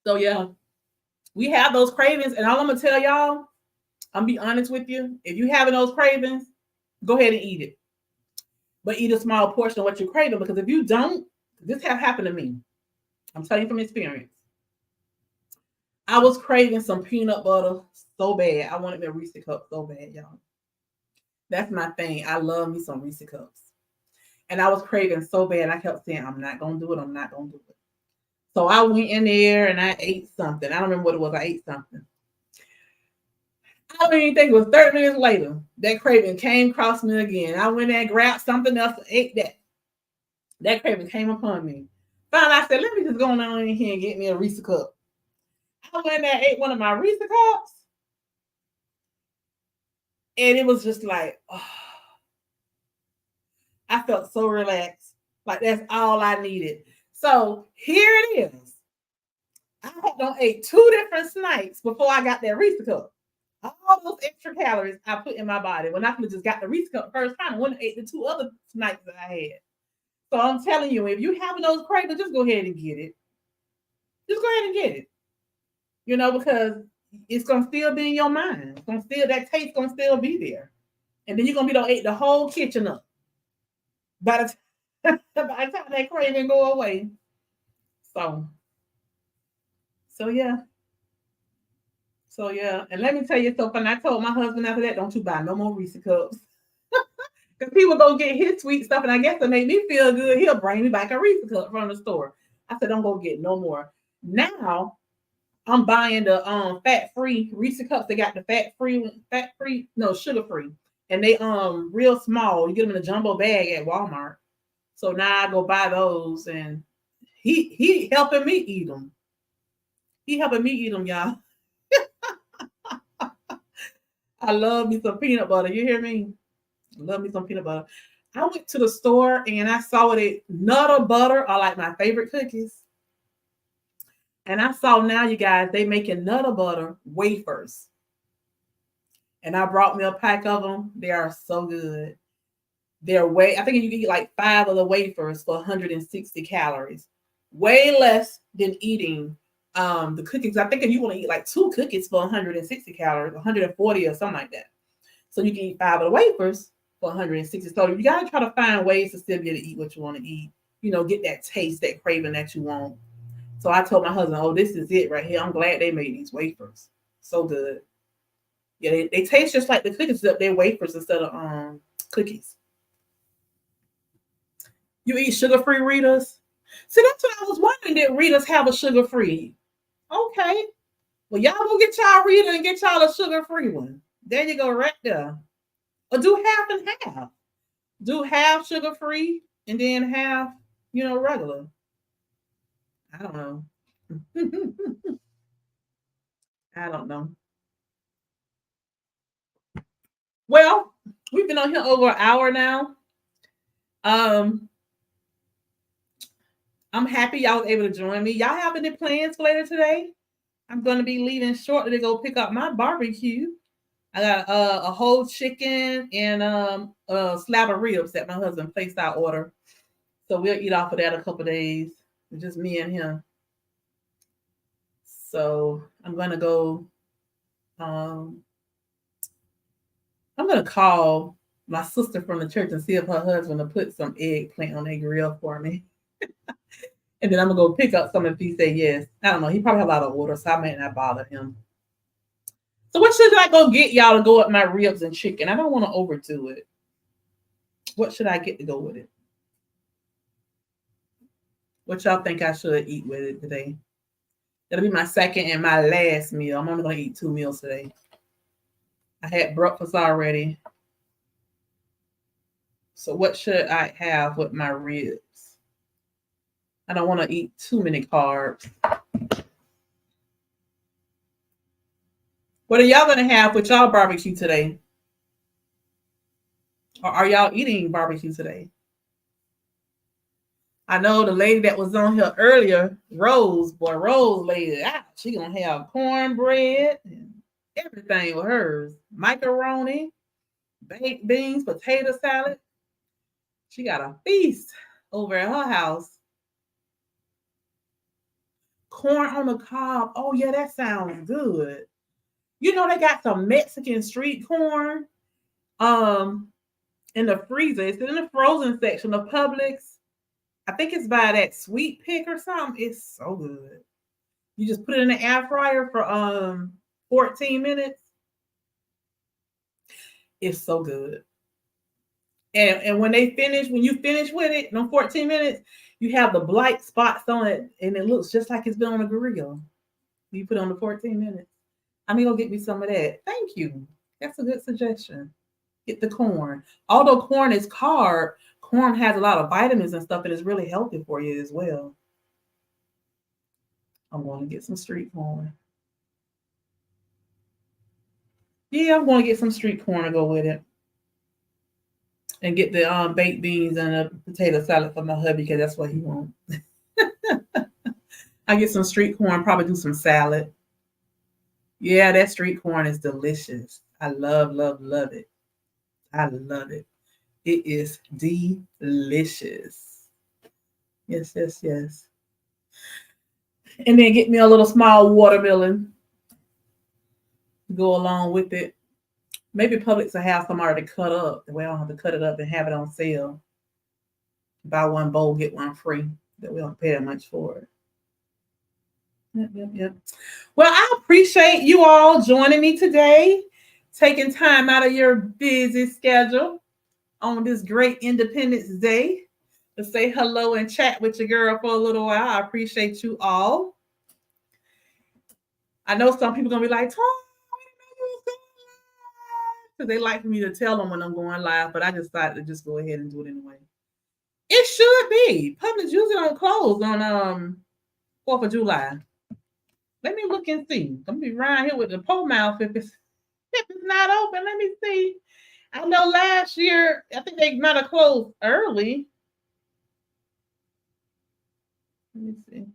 [SPEAKER 1] So yeah, we have those cravings, and all I'm gonna tell y'all, I'm be honest with you. If you having those cravings, go ahead and eat it. But eat a small portion of what you're craving, because if you don't, this have happened to me. I'm telling you from experience. I was craving some peanut butter so bad. I wanted me a Reese cup so bad, y'all. That's my thing. I love me some Reese cups. And I was craving so bad. I kept saying, I'm not going to do it. I'm not going to do it. So I went in there and I ate something. I don't remember what it was. I ate something. I don't even think it was 30 minutes later. That craving came across me again. I went there and grabbed something else and ate that. That craving came upon me. Finally, I said, let me just go on in here and get me a Reese cup. I went there and ate one of my Reese cups. And it was just like, oh, I felt so relaxed. Like that's all I needed. So here it is. I had done ate 2 different snacks before I got that Reese cup. All those extra calories I put in my body when I could have just got the Reese cup first time. I wouldn't have ate the 2 other snacks that I had. So I'm telling you, if you having those cravings, just go ahead and get it. Just go ahead and get it. You know, because it's gonna still be in your mind. It's gonna still, that taste gonna still be there. And then you're gonna be done ate the whole kitchen up. By the time that craving go away. So yeah. So yeah. And let me tell you something. I told my husband after that, don't you buy no more Reese cups. Because he would go get his sweet stuff, and I guess to make me feel good, he'll bring me back a Reese cup from the store. I said, don't go get no more. Now I'm buying the fat-free Reese cups. They got the fat-free, no, sugar-free. And they real small. You get them in a jumbo bag at Walmart. So now I go buy those, and he helping me eat them. He helping me eat them, y'all. I love me some peanut butter. You hear me? I love me some peanut butter. I went to the store and I saw that Nutter Butter are like my favorite cookies. And I saw now, you guys, they making Nutter Butter wafers. And I brought me a pack of them. They are so good. I think you can eat like 5 of the wafers for 160 calories. Way less than eating the cookies. I think if you want to eat like 2 cookies for 160 calories, 140 or something like that. So you can eat 5 of the wafers for 160. So you got to try to find ways to still be able to eat what you want to eat. You know, get that taste, that craving that you want. So I told my husband, oh, this is it right here. I'm glad they made these wafers. So good. Yeah, they taste just like the cookies, except they're wafers instead of cookies. You eat sugar-free Ritas? See, that's what I was wondering. Did Ritas have a sugar-free? Okay. Well, y'all go get y'all Rita and get y'all a sugar-free one. There you go, right there. Or do half and half. Do half sugar-free and then half, regular. I don't know. I don't know. Well, we've been on here over an hour now. I'm happy y'all was able to join me. Y'all have any plans for later today? I'm going to be leaving shortly to go pick up my barbecue. I got a whole chicken and a slab of ribs that my husband placed our order. So we'll eat off of that a couple of days. Just me and him. So I'm going to go. I'm going to call my sister from the church and see if her husband will put some eggplant on their grill for me. And then I'm going to go pick up some if he say yes. I don't know. He probably have a lot of orders, so I might not bother him. So what should I go get y'all to go with my ribs and chicken? I don't want to overdo it. What should I get to go with it? What y'all think I should eat with it today? That'll be my second and my last meal. I'm only going to eat 2 meals today. I had breakfast already. So what should I have with my ribs? I don't want to eat too many carbs. What are y'all going to have with y'all barbecue today? Or are y'all eating barbecue today? I know the lady that was on here earlier, Rose laid it out. She going to have cornbread and everything with hers. Macaroni, baked beans, potato salad. She got a feast over at her house. Corn on the cob. Oh, yeah, that sounds good. They got some Mexican street corn in the freezer. It's in the frozen section of Publix. I think it's by that Sweet Pick or something. It's so good. You just put it in the air fryer for 14 minutes. It's so good. And when you finish with it in 14 minutes, you have the blight spots on it, and it looks just like it's been on a grill. You put it on the 14 minutes. I'm going to go get me some of that. Thank you. That's a good suggestion. Get the corn. Although corn is carb, corn has a lot of vitamins and stuff, and it's really healthy for you as well. I'm going to get some street corn. Yeah, I'm going to get some street corn to go with it. And get the baked beans and a potato salad for my hubby because that's what he wants. I get some street corn, probably do some salad. Yeah, that street corn is delicious. I love, love, love it. I love it. It is delicious. Yes, yes, yes. And then get me a little small watermelon to go along with it. Maybe Publix will have some already cut up. The way I don't have to cut it up and have it on sale. Buy one bowl, get one free. That we don't pay that much for it. Yep. Well, I appreciate you all joining me today, taking time out of your busy schedule on this great Independence Day to say hello and chat with your girl for a little while. I appreciate you all. I know some people are going to be like, Tom, because they like for me to tell them when I'm going live, but I just decided to just go ahead and do it anyway. It should be. Publix usually don't close on 4th of July. Let me look and see. I'm going to be around here with the pole mouth if it's not open. Let me see. I know last year, I think they might have closed early. Let me see.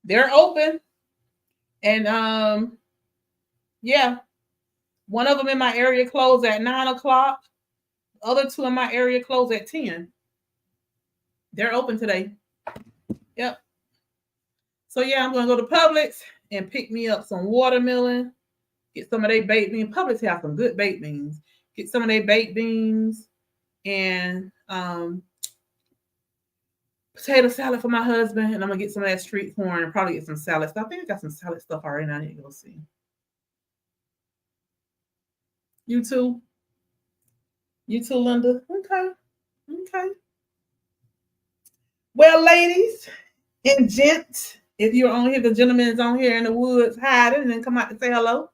[SPEAKER 1] They're open. And yeah. One of them in my area closed at 9 o'clock. The other 2 in my area closed at 10. They're open today. Yep. So yeah, I'm going to go to Publix and pick me up some watermelon. Get some of their baked beans. Publix have some good baked beans. Get some of their baked beans and potato salad for my husband. And I'm going to get some of that street corn and probably get some salad stuff. I think I got some salad stuff already. I need to go see. You too? You too, Linda? Okay. Well, ladies and gents, If you're on here, the gentleman is on here in the woods hiding and then come out to say hello.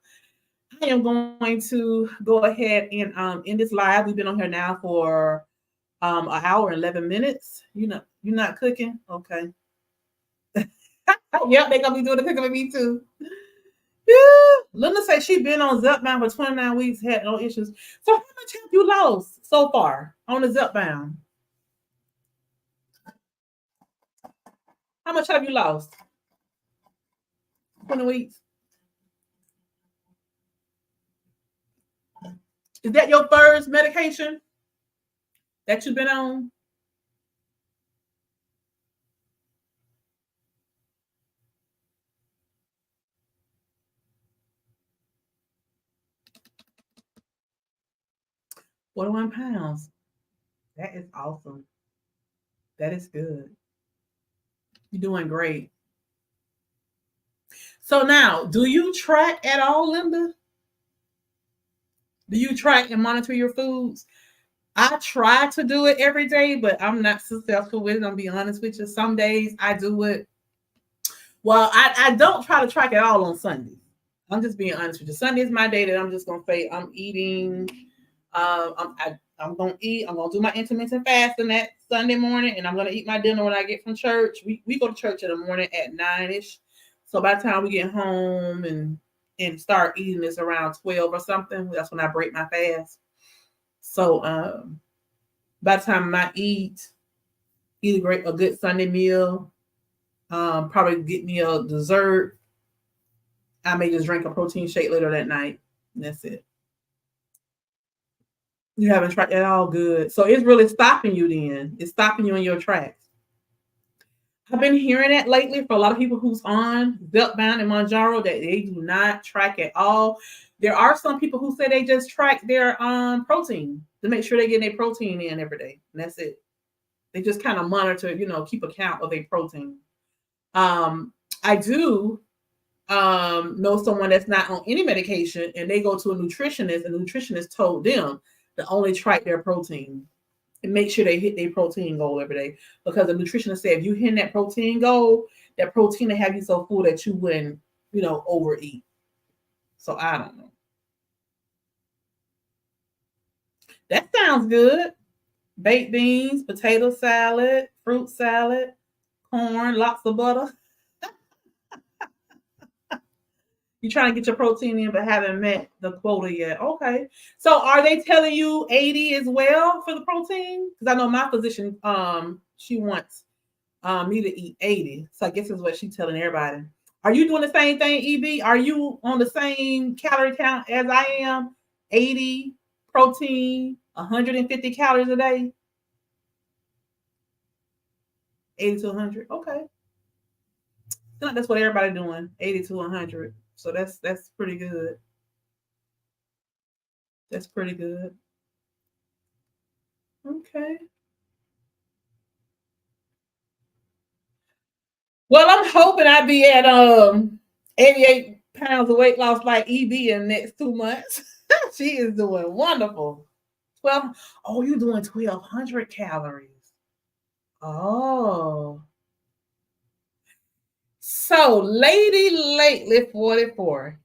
[SPEAKER 1] I am going to go ahead and end this live. We've been on here now for an hour and 11 minutes. You're not cooking? Okay. Yep, they're gonna be doing the cooking with me too. Yeah. Linda said she been on Zepbound for 29 weeks, had no issues. So how much have you lost so far on the Zepbound? How much have you lost? 20 weeks. Is that your first medication that you've been on? £41. That is awesome. That is good. You're doing great. So now, do you track at all, Linda? Do you track and monitor your foods? I try to do it every day, but I'm not successful with it. I'll be honest with you. Some days I do it. Well, I don't try to track at all on Sunday. I'm just being honest with you. Sunday is my day that I'm just gonna say I'm eating. I'm gonna eat. I'm gonna do my intermittent fasting that Sunday morning, and I'm gonna eat my dinner when I get from church. We go to church in the morning at 9ish. So by the time we get home and start eating this around 12 or something, that's when I break my fast. So by the time I eat a good Sunday meal, probably get me a dessert. I may just drink a protein shake later that night. And that's it. You haven't tried that all good. So it's really stopping you then. It's stopping you in your tracks. I've been hearing that lately for a lot of people who's on Zepbound and Mounjaro that they do not track at all. There are some people who say they just track their protein to make sure they're getting their protein in every day. And that's it. They just kind of monitor, keep account of their protein. I do know someone that's not on any medication and they go to a nutritionist and the nutritionist told them to only track their protein and make sure they hit their protein goal every day. Because the nutritionist said if you hit that protein goal, that protein will have you so full that you wouldn't, overeat. So I don't know. That sounds good. Baked beans, potato salad, fruit salad, corn, lots of butter. You're trying to get your protein in, but haven't met the quota yet. Okay. So are they telling you 80 as well for the protein? Because I know my physician, she wants me to eat 80. So I guess that's what she's telling everybody. Are you doing the same thing, EB? Are you on the same calorie count as I am? 80 protein, 150 calories a day? 80 to 100. Okay. That's what everybody's doing. 80 to 100. So that's pretty good. That's pretty good. Okay. Well, I'm hoping I be at 88 pounds of weight loss like EB in the next 2 months. She is doing wonderful. 12. Oh, you're doing 1,200 calories. Oh. So, Lady Lately 44.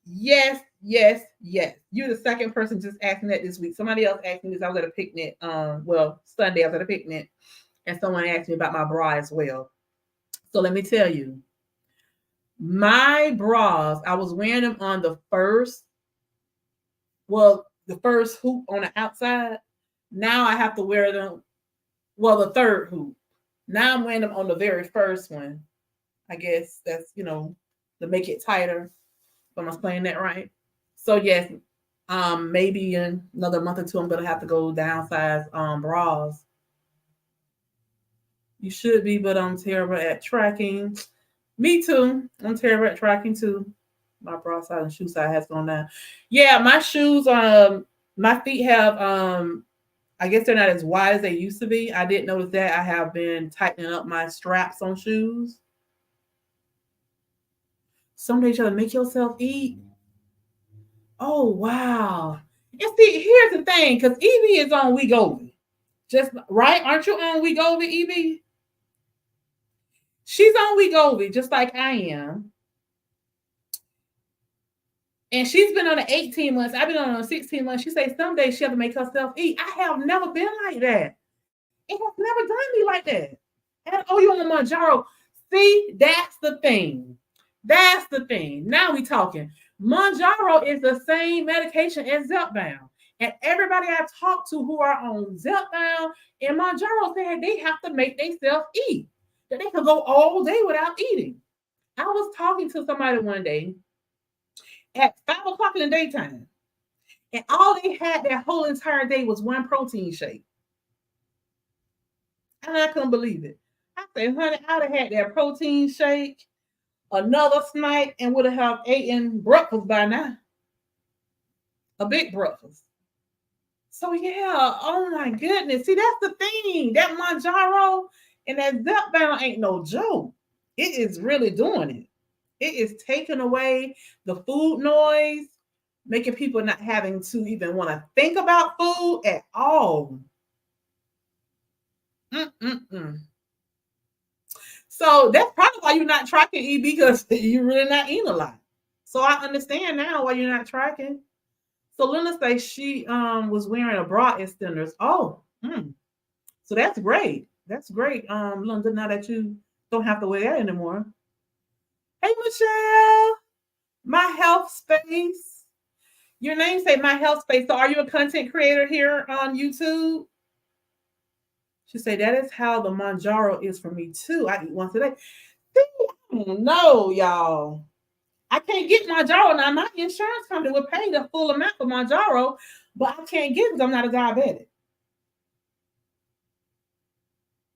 [SPEAKER 1] Yes, yes, yes. You're the second person just asking that this week. Somebody else asked me this. I was at a picnic. Sunday I was at a picnic, and someone asked me about my bra as well. So let me tell you, my bras, I was wearing them on the first hoop on the outside. Now I have to wear them, the third hoop. Now I'm wearing them on the very first one. I guess that's, to make it tighter. If I'm explaining that right. So yes, maybe in another month or two, I'm gonna have to go downsize bras. You should be, but I'm terrible at tracking. Me too. I'm terrible at tracking too. My bra size and shoe size has gone down. Yeah, my shoes, my feet have, I guess they're not as wide as they used to be. I didn't notice that. I have been tightening up my straps on shoes. Some days you gotta make yourself eat. Oh, wow. And see, here's the thing, because Evie is on Wegovy. Just right? Aren't you on Wegovy, Evie? She's on Wegovy, just like I am. And she's been on the 18 months. I've been on 16 months. She says someday she'll have to make herself eat. I have never been like that. It has never done me like that. And oh, you on Mounjaro. See, that's the thing. That's the thing. Now we talking. Mounjaro is the same medication as Zepbound. And everybody I talked to who are on Zepbound and Mounjaro said they have to make themselves eat. That they could go all day without eating. I was talking to somebody one day at 5 o'clock in the daytime. And all they had that whole entire day was one protein shake. And I couldn't believe it. I said, honey, I'd have had that protein shake, another snack, and would have eaten breakfast by now. A big breakfast. So yeah, oh my goodness. See, that's the thing. That Mounjaro and that Zepbound ain't no joke. It is really doing it. It is taking away the food noise, making people not having to even want to think about food at all. So that's probably why you're not tracking E, because you're really not eating a lot. So I understand now why you're not tracking. So Linda says she was wearing a bra extenders. Oh, so that's great. That's great, Linda. Now that you don't have to wear that anymore. Hey, Michelle, My Health Space. Your name say My Health Space. So are you a content creator here on YouTube? She said, that is how the Mounjaro is for me too. I eat once a day. No, y'all. I can't get Mounjaro. Now, my insurance company would pay the full amount for Mounjaro, but I can't get it because I'm not a diabetic.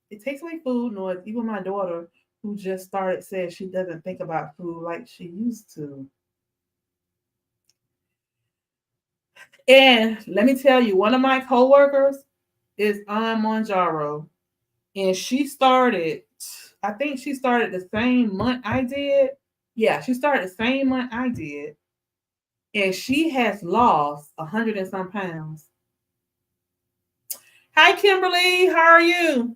[SPEAKER 1] It takes away food noise. Even my daughter, who just started, says she doesn't think about food like she used to. And let me tell you, one of my coworkers is on Mounjaro, and she started, I think she started the same month I did. Yeah, she started the same month I did, and she has lost 100 and some pounds. Hi, Kimberly. How are you?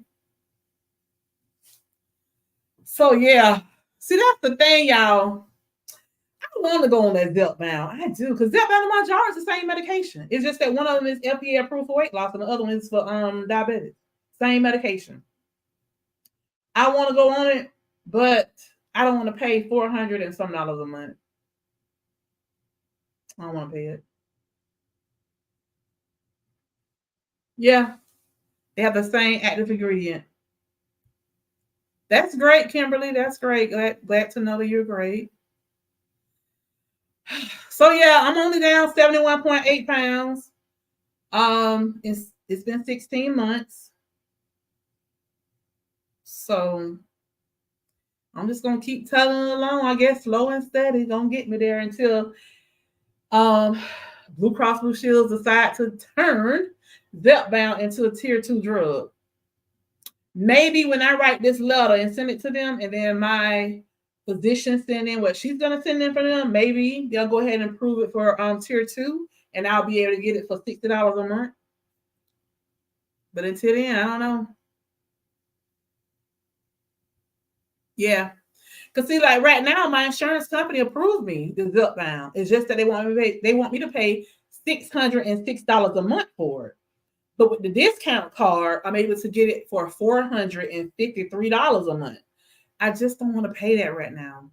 [SPEAKER 1] So, yeah. See, that's the thing, y'all. I want to go on that Zepbound. I do, because Zepbound and Mounjaro is the same medication. It's just that one of them is FDA approved for weight loss, and the other one is for diabetes. Same medication. I want to go on it, but I don't want to pay $400 and some a month. I don't want to pay it. Yeah, they have the same active ingredient. That's great, Kimberly. That's great. Glad to know that you're great. So yeah, I'm only down 71.8 pounds. It's been 16 months. So I'm just gonna keep telling along, I guess, slow and steady, gonna get me there until Blue Cross Blue Shields decide to turn Zepbound into a tier 2 drug. Maybe when I write this letter and send it to them, and then my physician send in what she's gonna send in for them, maybe they'll go ahead and approve it for tier 2, and I'll be able to get it for $60 a month. But until then, I don't know. Yeah. Because see, like right now, my insurance company approved me the Zepbound. It's just that they want me to pay $606 a month for it. But with the discount card, I'm able to get it for $453 a month. I just don't want to pay that right now.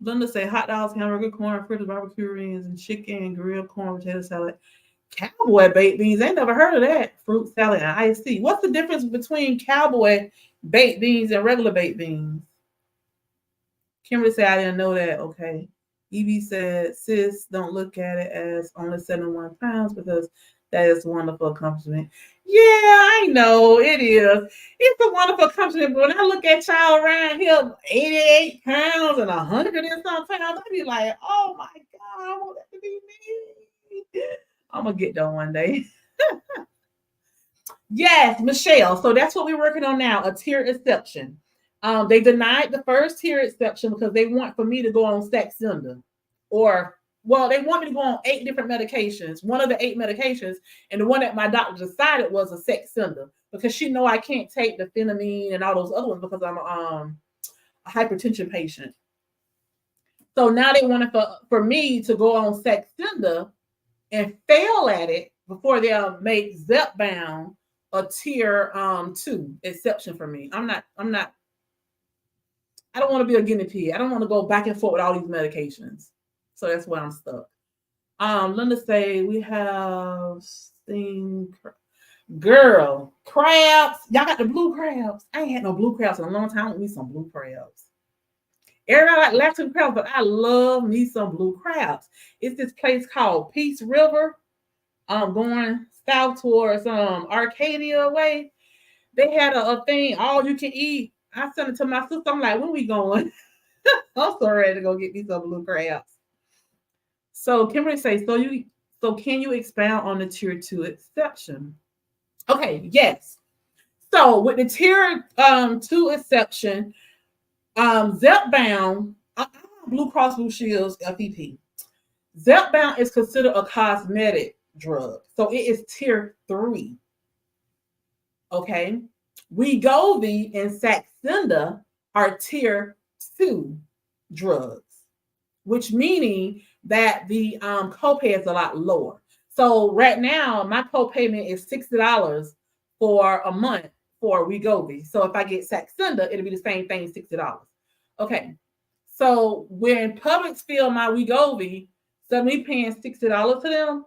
[SPEAKER 1] Linda say hot dogs, hamburger, corn, fritters, barbecue rings, and chicken, grilled corn, potato salad. Cowboy baked beans. I ain't never heard of that. Fruit salad and iced tea. What's the difference between cowboy baked beans and regular baked beans? Kimberly said, I didn't know that. Okay. Evie said, sis, don't look at it as only 71 pounds because that is a wonderful accomplishment. Yeah, I know it is. It's a wonderful accomplishment. But when I look at y'all around here, 88 pounds and 100 and some pounds, I be like, oh my God, I want that to be me. I'm going to get done one day. Yes, Michelle. So that's what we're working on now, a tier exception. They denied the first tier exception because they want for me to go on Saxenda. They want me to go on 8 different medications, one of the 8 medications, and the one that my doctor decided was a Saxenda. because she know I can't take the phenamine and all those other ones because I'm a hypertension patient. So now they wanted for me to go on Saxenda and fail at it before they'll make Zepbound a tier 2 exception for me. I don't want to be a guinea pig. I don't want to go back and forth with all these medications. So that's where I'm stuck. Linda say we have sting girl crabs. Y'all got the blue crabs. I ain't had no blue crabs in a long time. I want me some blue crabs. Everybody like Latin crabs, but I love me some blue crabs. It's this place called Peace River. Going south towards Arcadia way. They had a thing, all you can eat. I sent it to my sister. I'm like, when we going? I'm so ready to go get me some blue crabs. So Kimberly says, so can you expound on the tier 2 exception? Okay, yes. So with the tier 2 exception, Zepbound, Blue Cross Blue Shield's FEP. Zepbound is considered a cosmetic drug. So it is tier 3. Okay. Wegovy and Saxenda are tier 2 drugs, which meaning that the copay is a lot lower. So right now, my copayment is $60 for a month for Wegovy. So if I get Saxenda, it'll be the same thing, $60. Okay. So when Publix fill my Wegovy, so me paying $60 to them,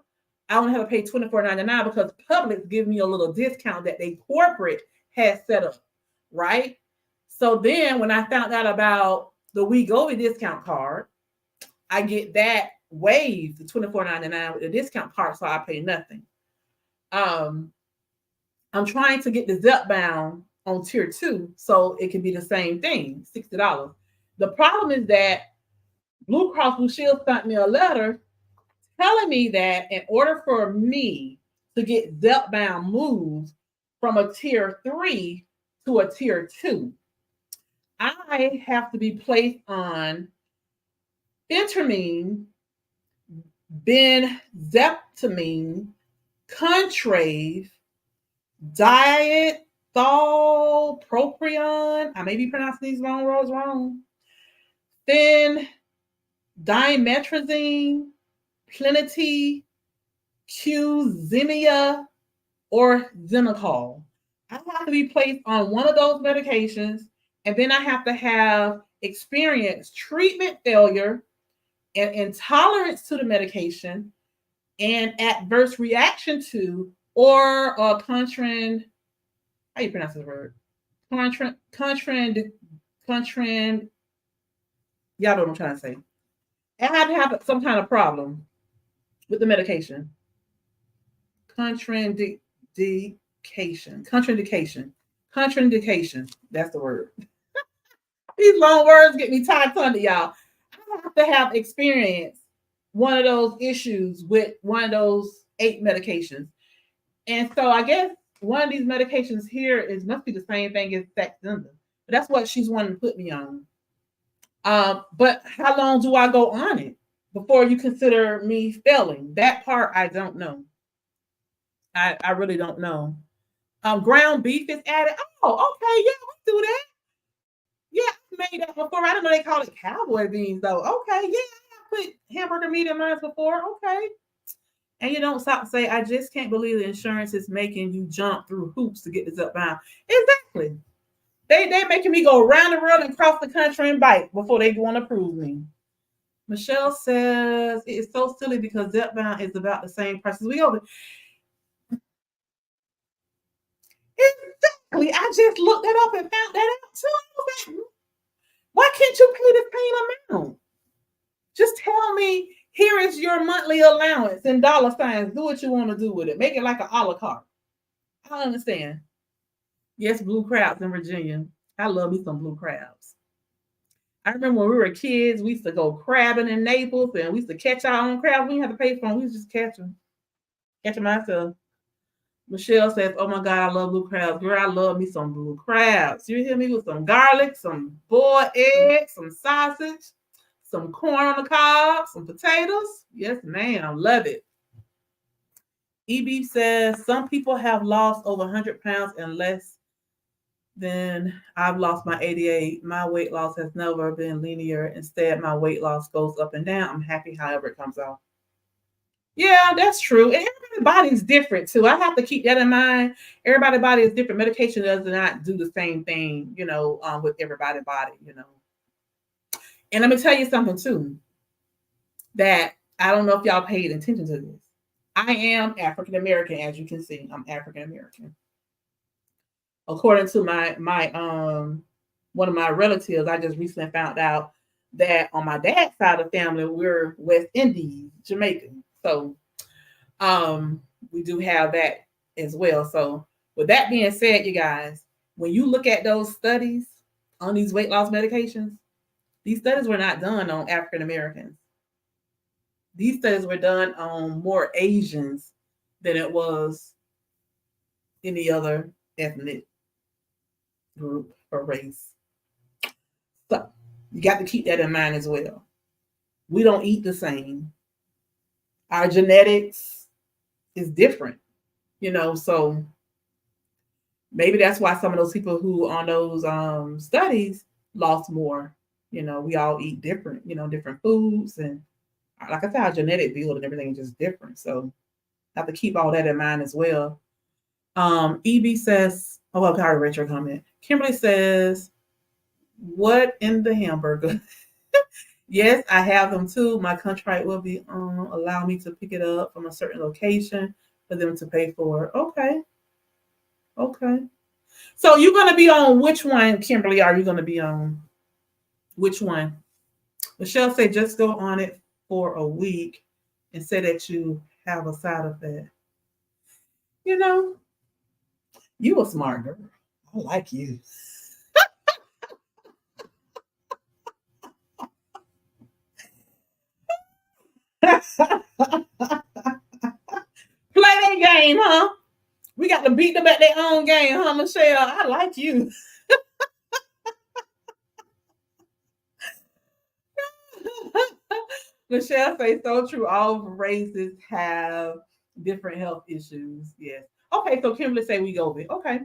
[SPEAKER 1] I only have to pay $24.99 because Publix give me a little discount that they corporate has set up, right? So then when I found out about the Wegovy discount card, I get that waived, the $24.99 with the discount card, so I pay nothing. I'm trying to get the Zepbound on tier 2, so it can be the same thing, $60. The problem is that Blue Cross Blue Shield sent me a letter telling me that in order for me to get Zepbound moved from a tier 3 to a tier 2, I have to be placed on phentermine, benzeptamine, Contrave, diet, propion. I may be pronouncing these words wrong. Then dimetrazine, Plenity, Qzimia, or Xenocol. I have to be placed on one of those medications, and then I have to have experienced treatment failure and intolerance to the medication and adverse reaction to or contrand. How you pronounce this word? Contrand. Y'all know what I'm trying to say. I had to have some kind of problem with the medication. Contraindication. That's the word. These long words get me tied under, y'all. I have to have experience one of those issues with one of those 8 medications. And so I guess one of these medications here must be the same thing as Saxenda. But that's what she's wanting to put me on. But how long do I go on it before you consider me failing? That part I don't know. I really don't know. Ground beef is added. Oh, okay, yeah, we do that. Yeah, I made that before. I didn't know they call it cowboy beans though. Okay, yeah, I put hamburger meat in mine before. Okay. And you don't stop to say, I just can't believe the insurance is making you jump through hoops to get this Zepbound. Exactly. They making me go around the world and cross the country and bite before they want to approve me. Michelle says it is so silly because Zepbound is about the same price as Wegovy. Exactly. I just looked that up and found that out too. Why can't you pay the same amount? Just tell me, here is your monthly allowance in dollar signs. Do what you want to do with it. Make it like an a la carte. I don't understand. Yes, blue crabs in Virginia. I love me some blue crabs. I remember when we were kids, we used to go crabbing in Naples and we used to catch our own crabs. We didn't have to pay for them. We used to just catch them. Catch them ourselves. Michelle says, oh my God, I love blue crabs. Girl, I love me some blue crabs. You hear me with some garlic, some boiled eggs, some sausage, some corn on the cob, some potatoes. Yes, ma'am. Love it. EB says some people have lost over 100 pounds in less than I've lost my 88. My weight loss has never been linear. Instead, my weight loss goes up and down. I'm happy however it comes out. Yeah, that's true. And everybody's body is different too. I have to keep that in mind. Everybody's body is different. Medication does not do the same thing, with everybody's body. And let me tell you something too, that I don't know if y'all paid attention to this. I am African American, as you can see. I'm African American. According to my one of my relatives, I just recently found out that on my dad's side of the family, we're West Indies, Jamaican. So we do have that as well. So with that being said, you guys, when you look at those studies on these weight loss medications, these studies were not done on African Americans. These studies were done on more Asians than it was any other ethnic group or race. So you got to keep that in mind as well. We don't eat the same. Our genetics is different, so maybe that's why some of those people who on those studies lost more. We all eat different, different foods, and like I said, our genetic build and everything is just different. So have to keep all that in mind as well. EB says, oh, okay, I read your comment. Kimberly says, what in the hamburger? Yes, I have them too. My contract will be allow me to pick it up from a certain location for them to pay for it. Okay. So you're going to be on which one, Kimberly? Are you going to be on which one? Michelle said just go on it for a week and say that you have a side effect. You a smart girl. I like you. Play that game, huh? We got to beat them at their own game, huh, Michelle? I like you. Michelle says so true. All races have different health issues. Yes. Okay, so Kimberly say Wegovy. Okay.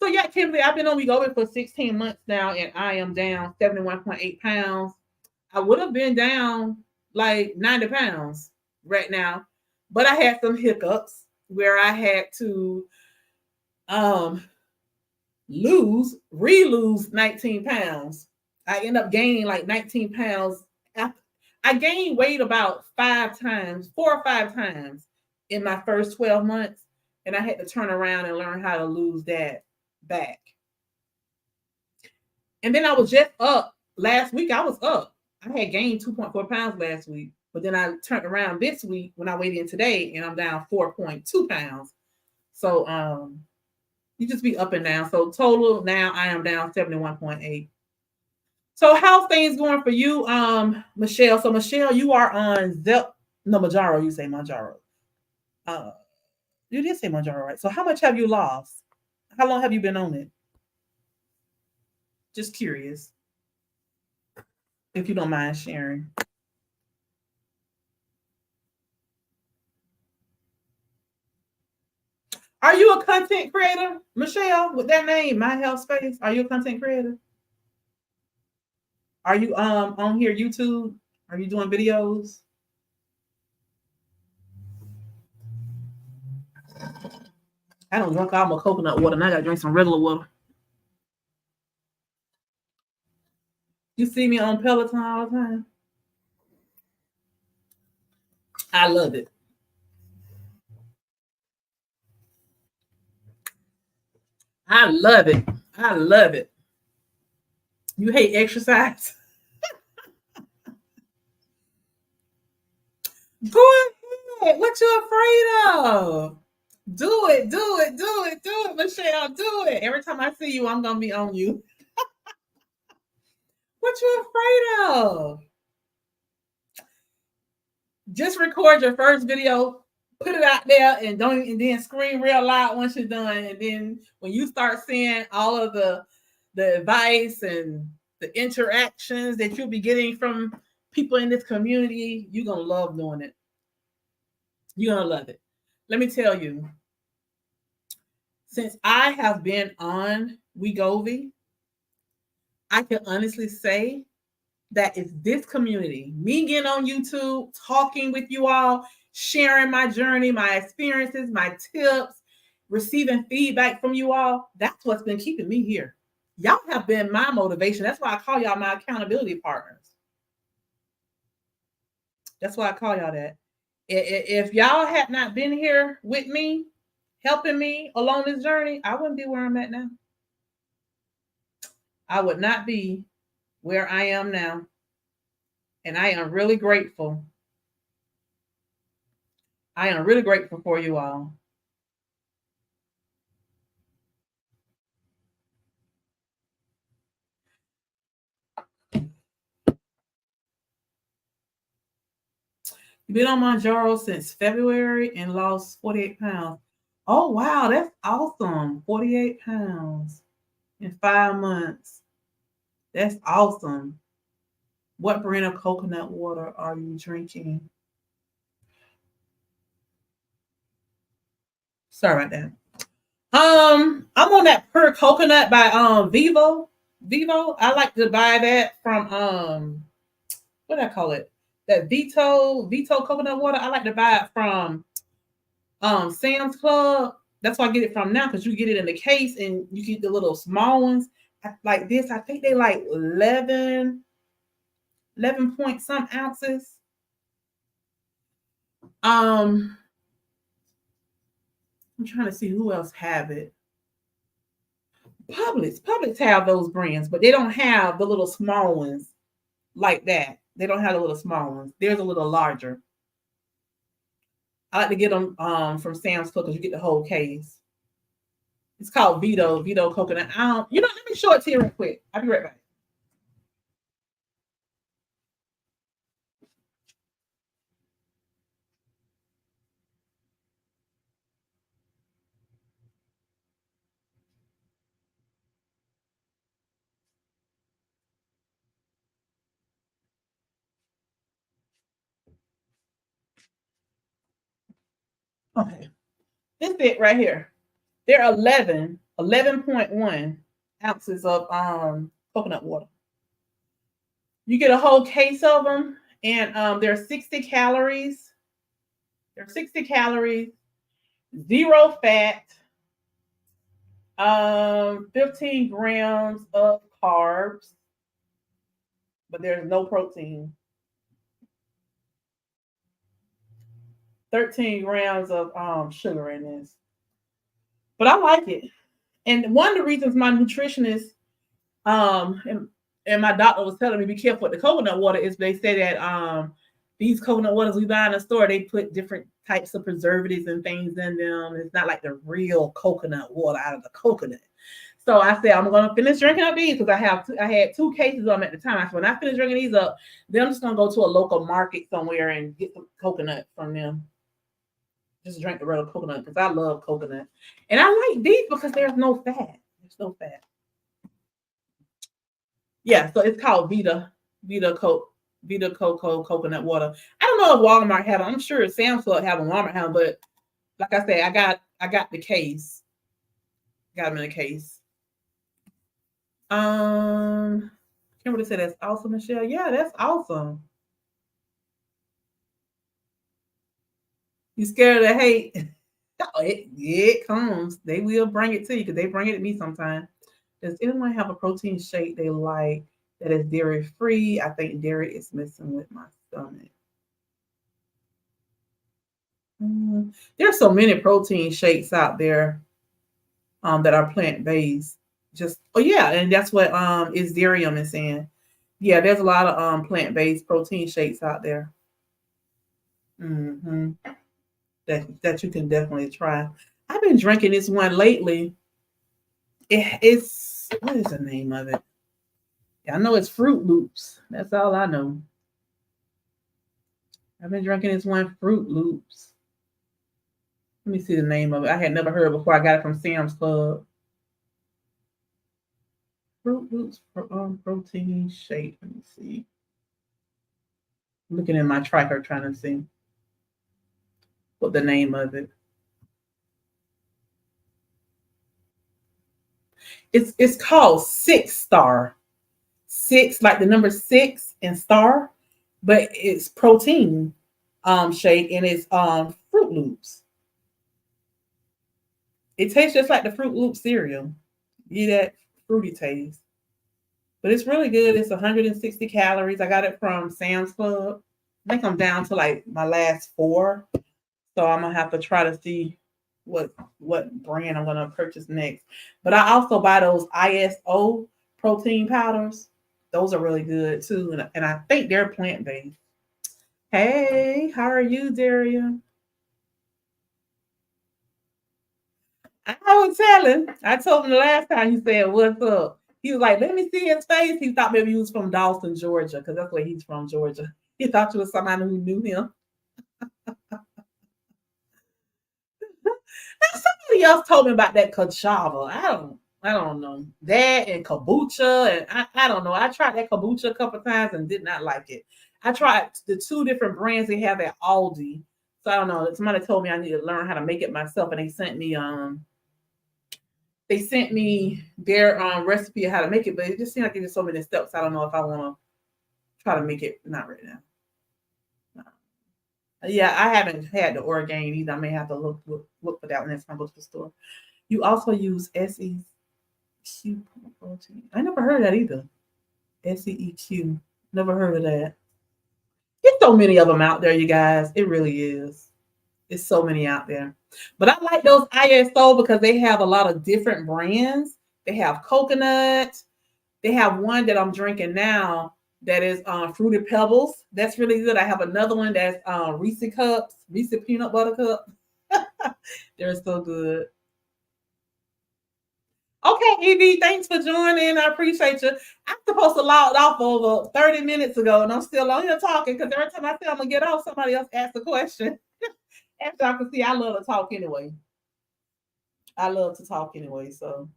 [SPEAKER 1] So yeah, Kimberly, I've been on Wegovy for 16 months now, and I am down 71.8 pounds. I would have been down like 90 pounds right now, but I had some hiccups where I had to re-lose 19 pounds. I end up gaining like 19 pounds. I gained weight about 4 or 5 times in my first 12 months, and I had to turn around and learn how to lose that back. And then I was just up last week. I was up. I had gained 2.4 pounds last week, but then I turned around this week when I weighed in today, and I'm down 4.2 pounds. So you just be up and down. So total now I am down 71.8. So how's things going for you, Michelle? So Michelle, you are on Mounjaro. You say Mounjaro. You did say Mounjaro, right? So how much have you lost? How long have you been on it? Just curious, if you don't mind sharing. Are you a content creator, Michelle, with that name, My Health Space? Are you a content creator? Are you on here YouTube? Are you doing videos? I don't drink all my coconut water, and I gotta drink some regular water. You see me on Peloton all the time. I love it. I love it. I love it. You hate exercise? Go ahead. What you afraid of? Do it, Michelle. Do it. Every time I see you, I'm gonna be on you. What you afraid of? Just record your first video, put it out there, and then scream real loud once you're done. And then when you start seeing all of the advice and the interactions that you'll be getting from people in this community, you're gonna love doing it. You're gonna love it. Let me tell you, since I have been on Wegovy, I can honestly say that it's this community, me getting on YouTube, talking with you all, sharing my journey, my experiences, my tips, receiving feedback from you all. That's what's been keeping me here. Y'all have been my motivation. That's why I call y'all my accountability partners. That's why I call y'all that. If y'all had not been here with me, helping me along this journey, I wouldn't be where I'm at now. I would not be where I am now. And I am really grateful. I am really grateful for you all. You've been on Mounjaro since February and lost 48 pounds. Oh, wow. That's awesome. 48 pounds in 5 months. That's awesome. What brand of coconut water are you drinking? Sorry about that. I'm on that pure coconut by Vivo. Vivo. I like to buy that from what do I call it? That Vito coconut water. I like to buy it from Sam's Club. That's why I get it from now because you get it in the case and you get the little small ones. Like this, I think they like 11 point some ounces. I'm trying to see who else have it. Publix have those brands, but they don't have the little small ones like that. They don't have the little small ones. There's a little larger. I like to get them from Sam's Club because you get the whole case. It's called Vito coconut. Let me show it to you real quick. I'll be right back. Okay. This bit right here. There are 11.1 ounces of coconut water. You get a whole case of them, and they're 60 calories. They're 60 calories, zero fat, 15 grams of carbs, but there's no protein. 13 grams of sugar in this. But I like it. And one of the reasons my nutritionist and my doctor was telling me be careful with the coconut water is they say that these coconut waters we buy in the store, they put different types of preservatives and things in them. It's not like the real coconut water out of the coconut. So I said I'm gonna finish drinking up these because I had 2 cases of them at the time. I said when I finish drinking these up, then I'm just gonna go to a local market somewhere and get some coconut from them. Just drink the real coconut because I love coconut. And I like these because there's no fat. There's no fat. Yeah, so it's called Vita Coco coconut water. I don't know if Walmart have them. I'm sure Sam's Club have them, Walmart have them, but like I said, I got the case. Got them in a case. Kimberly said that's awesome, Michelle. Yeah, that's awesome. You scared of the hate? It comes. They will bring it to you because they bring it to me sometimes. Does anyone have a protein shake they like that is dairy free? I think dairy is messing with my stomach. There's so many protein shakes out there that are plant based. Yeah, and that's what is Ethereum is saying. Yeah, there's a lot of plant based protein shakes out there. Mm-hmm. That you can definitely try. I've been drinking this one lately. It's what is the name of it? I know it's Fruit Loops. That's all I know. I've been drinking this one Fruit Loops. Let me see the name of it. I had never heard it before. I got it from Sam's Club. Fruit Loops protein shake. Let me see. I'm looking in my tracker trying to see what the name of it. It's called 6 Star. Six, like the number six and star, but it's protein shake and it's Fruit Loops. It tastes just like the Fruit Loop cereal. You get that fruity taste. But it's really good. It's 160 calories. I got it from Sam's Club. I think I'm down to like my last four. So I'm gonna have to try to see what brand I'm gonna purchase next. But I also buy those ISO protein powders. Those are really good too, and I think they're plant based. Hey, how are you, Daria? I was telling. I told him the last time he said, "What's up?" He was like, "Let me see his face." He thought maybe he was from Dawson, Georgia, because that's where he's from, Georgia. He thought you was somebody who knew him. Somebody else told me about that kachava. I don't know. That and kombucha. And I don't know. I tried that kombucha a couple of times and did not like it. I tried the two different brands they have at Aldi. So I don't know. Somebody told me I need to learn how to make it myself, and they sent me their recipe of how to make it, but it just seemed like there's so many steps. I don't know if I want to try to make it. Not right now. No. Yeah, I haven't had the Orgain either. I may have to look for that one next time I go to the store. You also use SEQ protein. I never heard of that either. SEEQ. Never heard of that. There's so many of them out there, you guys. It really is. It's so many out there. But I like those ISO because they have a lot of different brands. They have coconut. They have one that I'm drinking now that is Fruity Pebbles. That's really good. I have another one that's Reese Cups, Reese Peanut Butter Cup. They're so good. Okay, Evie, thanks for joining. I appreciate you. I'm supposed to log off over 30 minutes ago, and I'm still on here talking because every time I say I'm going to get off, somebody else asks a question. As y'all can see, I love to talk anyway. I love to talk anyway. So,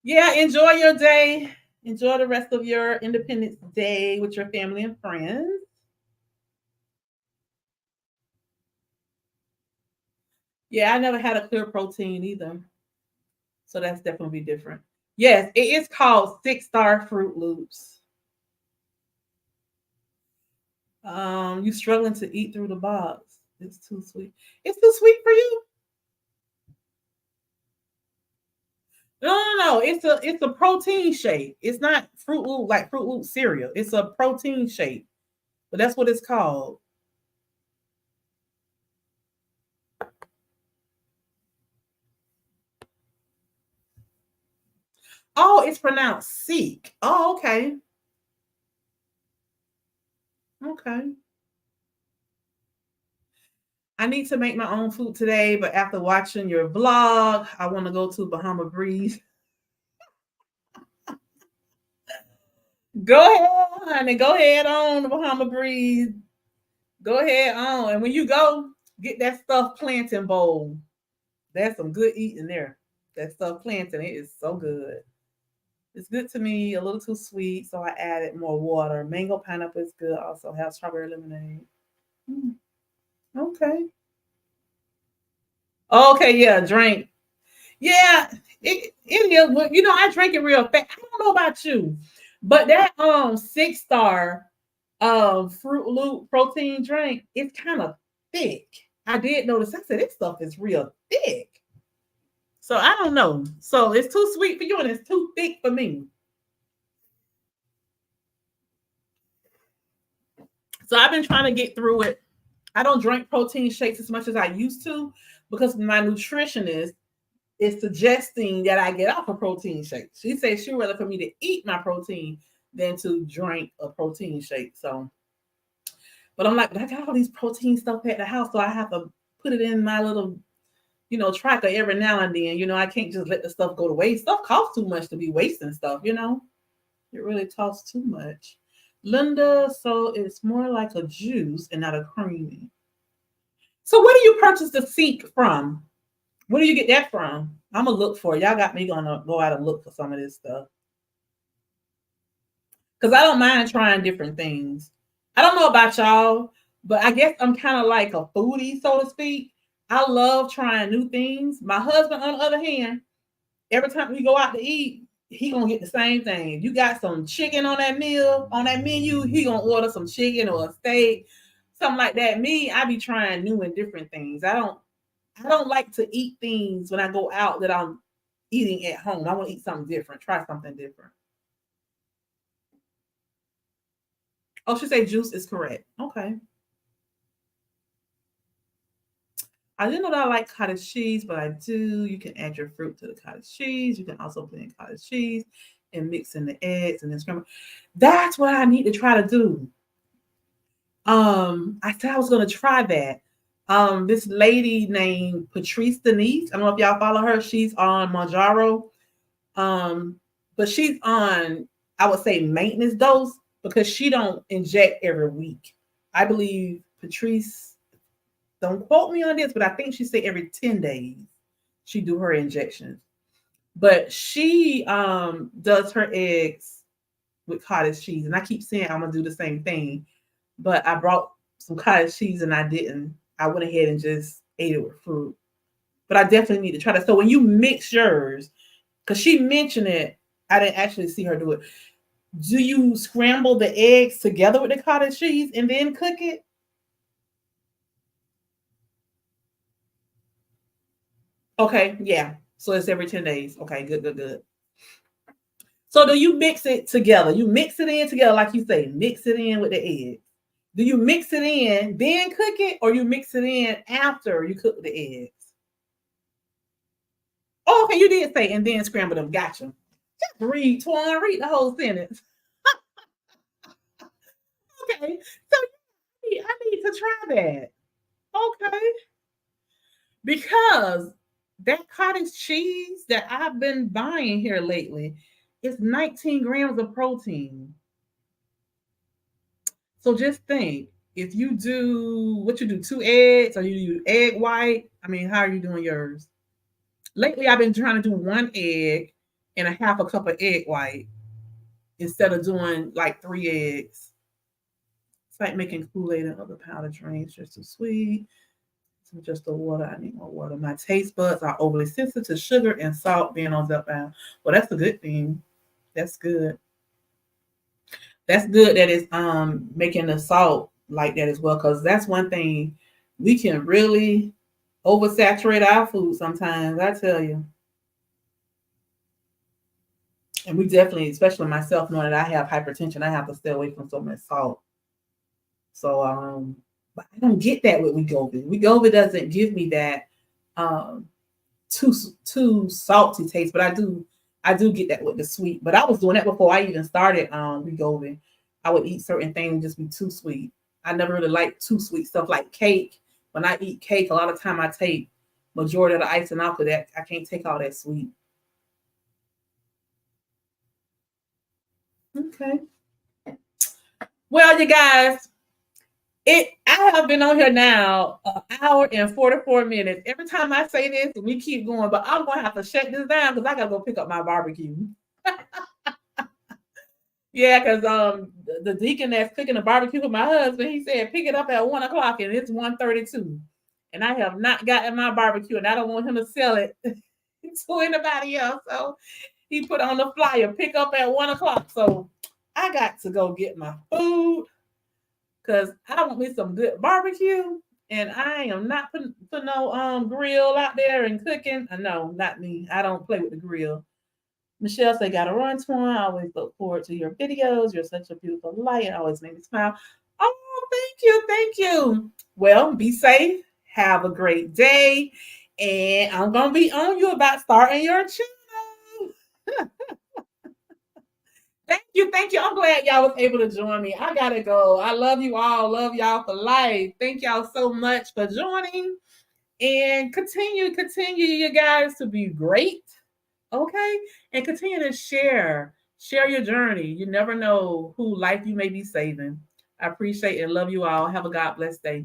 [SPEAKER 1] yeah, enjoy your day. Enjoy the rest of your Independence Day with your family and friends. Yeah, I never had a clear protein either. So that's definitely different. Yes, it is called 6 Star Fruit Loops. You struggling to eat through the box. It's too sweet. It's too sweet for you? No. It's a protein shake. It's not Fruit Loop like Fruit Loop cereal. It's a protein shake. But that's what it's called. Oh, it's pronounced seek. Oh, okay. Okay. I need to make my own food today, but after watching your vlog, I want to go to Bahama Breeze. Go ahead, honey. Go ahead on Bahama Breeze. Go ahead on. And when you go, get that stuffed plantain bowl. That's some good eating there. That stuffed plantain, it is so good. It's good to me, a little too sweet, so I added more water. Mango pineapple is good. Also have strawberry lemonade. Mm, okay. Okay, yeah, drink. Yeah, it is. But I drink it real fast. I don't know about you, but that 6 Star Fruit Loop protein drink, it's kind of thick. I did notice. I said this stuff is real thick. So I don't know. So it's too sweet for you and it's too thick for me. So I've been trying to get through it. I don't drink protein shakes as much as I used to because my nutritionist is suggesting that I get off a protein shake. She says she'd rather for me to eat my protein than to drink a protein shake. So, but I'm like, but I got all these protein stuff at the house, so I have to put it in my little, tracker every now and then. I can't just let the stuff go to waste. Stuff costs too much to be wasting stuff. It really costs too much. Linda, so it's more like a juice and not a creamy. So where do you purchase the Seek from? Where do you get that from? I'm gonna look for it. Y'all got me gonna go out and look for some of this stuff. Because I don't mind trying different things. I don't know about y'all, but I guess I'm kind of like a foodie, so to speak. I love trying new things. My husband, on the other hand, Every time we go out to eat, he gonna get the same thing. If you got some chicken on that meal, on that menu, he gonna order some chicken or a steak, something like that. Me, I be trying new and different things. I don't like to eat things when I go out that I'm eating at home. I want to eat something different, try something different. Oh, she say juice is correct. Okay. I didn't know that I like cottage cheese, but I do. You can add your fruit to the cottage cheese. You can also blend cottage cheese and mix in the eggs and then scramble. That's what I need to try to do. I said I was gonna try that. This lady named Patrice Denise. I don't know if y'all follow her. She's on Mounjaro. Um, but she's on, I would say, maintenance dose because she don't inject every week. I believe Patrice, don't quote me on this, but I think she said every 10 days she do her injections. But she does her eggs with cottage cheese. And I keep saying I'm gonna do the same thing. But I brought some cottage cheese and I didn't. I went ahead and just ate it with fruit. But I definitely need to try that. So when you mix yours, because she mentioned it, I didn't actually see her do it. Do you scramble the eggs together with the cottage cheese and then cook it? Okay, yeah. So it's every 10 days. Okay, good, good, good. So do you mix it together? You mix it in together, like you say, mix it in with the eggs. Do you mix it in, then cook it, or you mix it in after you cook the eggs? Oh, okay, you did say, and then scramble them. Gotcha. Just read, Twan, read the whole sentence. Okay, so I need to try that. Okay, because that cottage cheese that I've been buying here lately is 19 grams of protein. So just think, if you do what you do, two eggs, or you do egg white. I mean, how are you doing yours? Lately, I've been trying to do one egg and a half a cup of egg white instead of doing like three eggs. It's like making Kool-Aid and other powdered drinks just too sweet. So just the water. I need more water. My taste buds are overly sensitive to sugar and salt being on Zepbound. Well, that's a good thing. That's good. That's good that it's making the salt like that as well, because that's one thing we can really oversaturate our food sometimes. I tell you, and we definitely, especially myself, knowing that I have hypertension, I have to stay away from so much salt. So but I don't get that with Wegovy. Wegovy doesn't give me that um too too salty taste, but I do get that with the sweet. But I was doing that before I even started Wegovy. I would eat certain things and just be too sweet. I never really liked too sweet stuff like cake. When I eat cake, a lot of time I take majority of the icing off of that. I can't take all that sweet. Okay. Well, you guys, I have been on here now an hour and 44 minutes. Every time I say this, we keep going, but I'm gonna have to shut this down because I gotta go pick up my barbecue. Yeah, because the deacon that's cooking the barbecue for my husband, he said pick it up at 1 o'clock and it's 1:32. And I have not gotten my barbecue and I don't want him to sell it to anybody else. So he put on the flyer, pick up at 1 o'clock. So I got to go get my food because I want me some good barbecue. And I am not putting no grill out there and cooking. No, not me. I don't play with the grill. Michelle said, "Gotta run, Twan. I always look forward to your videos. You're such a beautiful light. It always make me smile." Oh, thank you. Thank you. Well, be safe. Have a great day. And I'm going to be on you about starting your channel. Thank you. Thank you. I'm glad y'all was able to join me. I got to go. I love you all. Love y'all for life. Thank y'all so much for joining. And continue, you guys, to be great. Okay? And continue to share your journey. You never know who life you may be saving. I appreciate and love you all. Have a God bless day.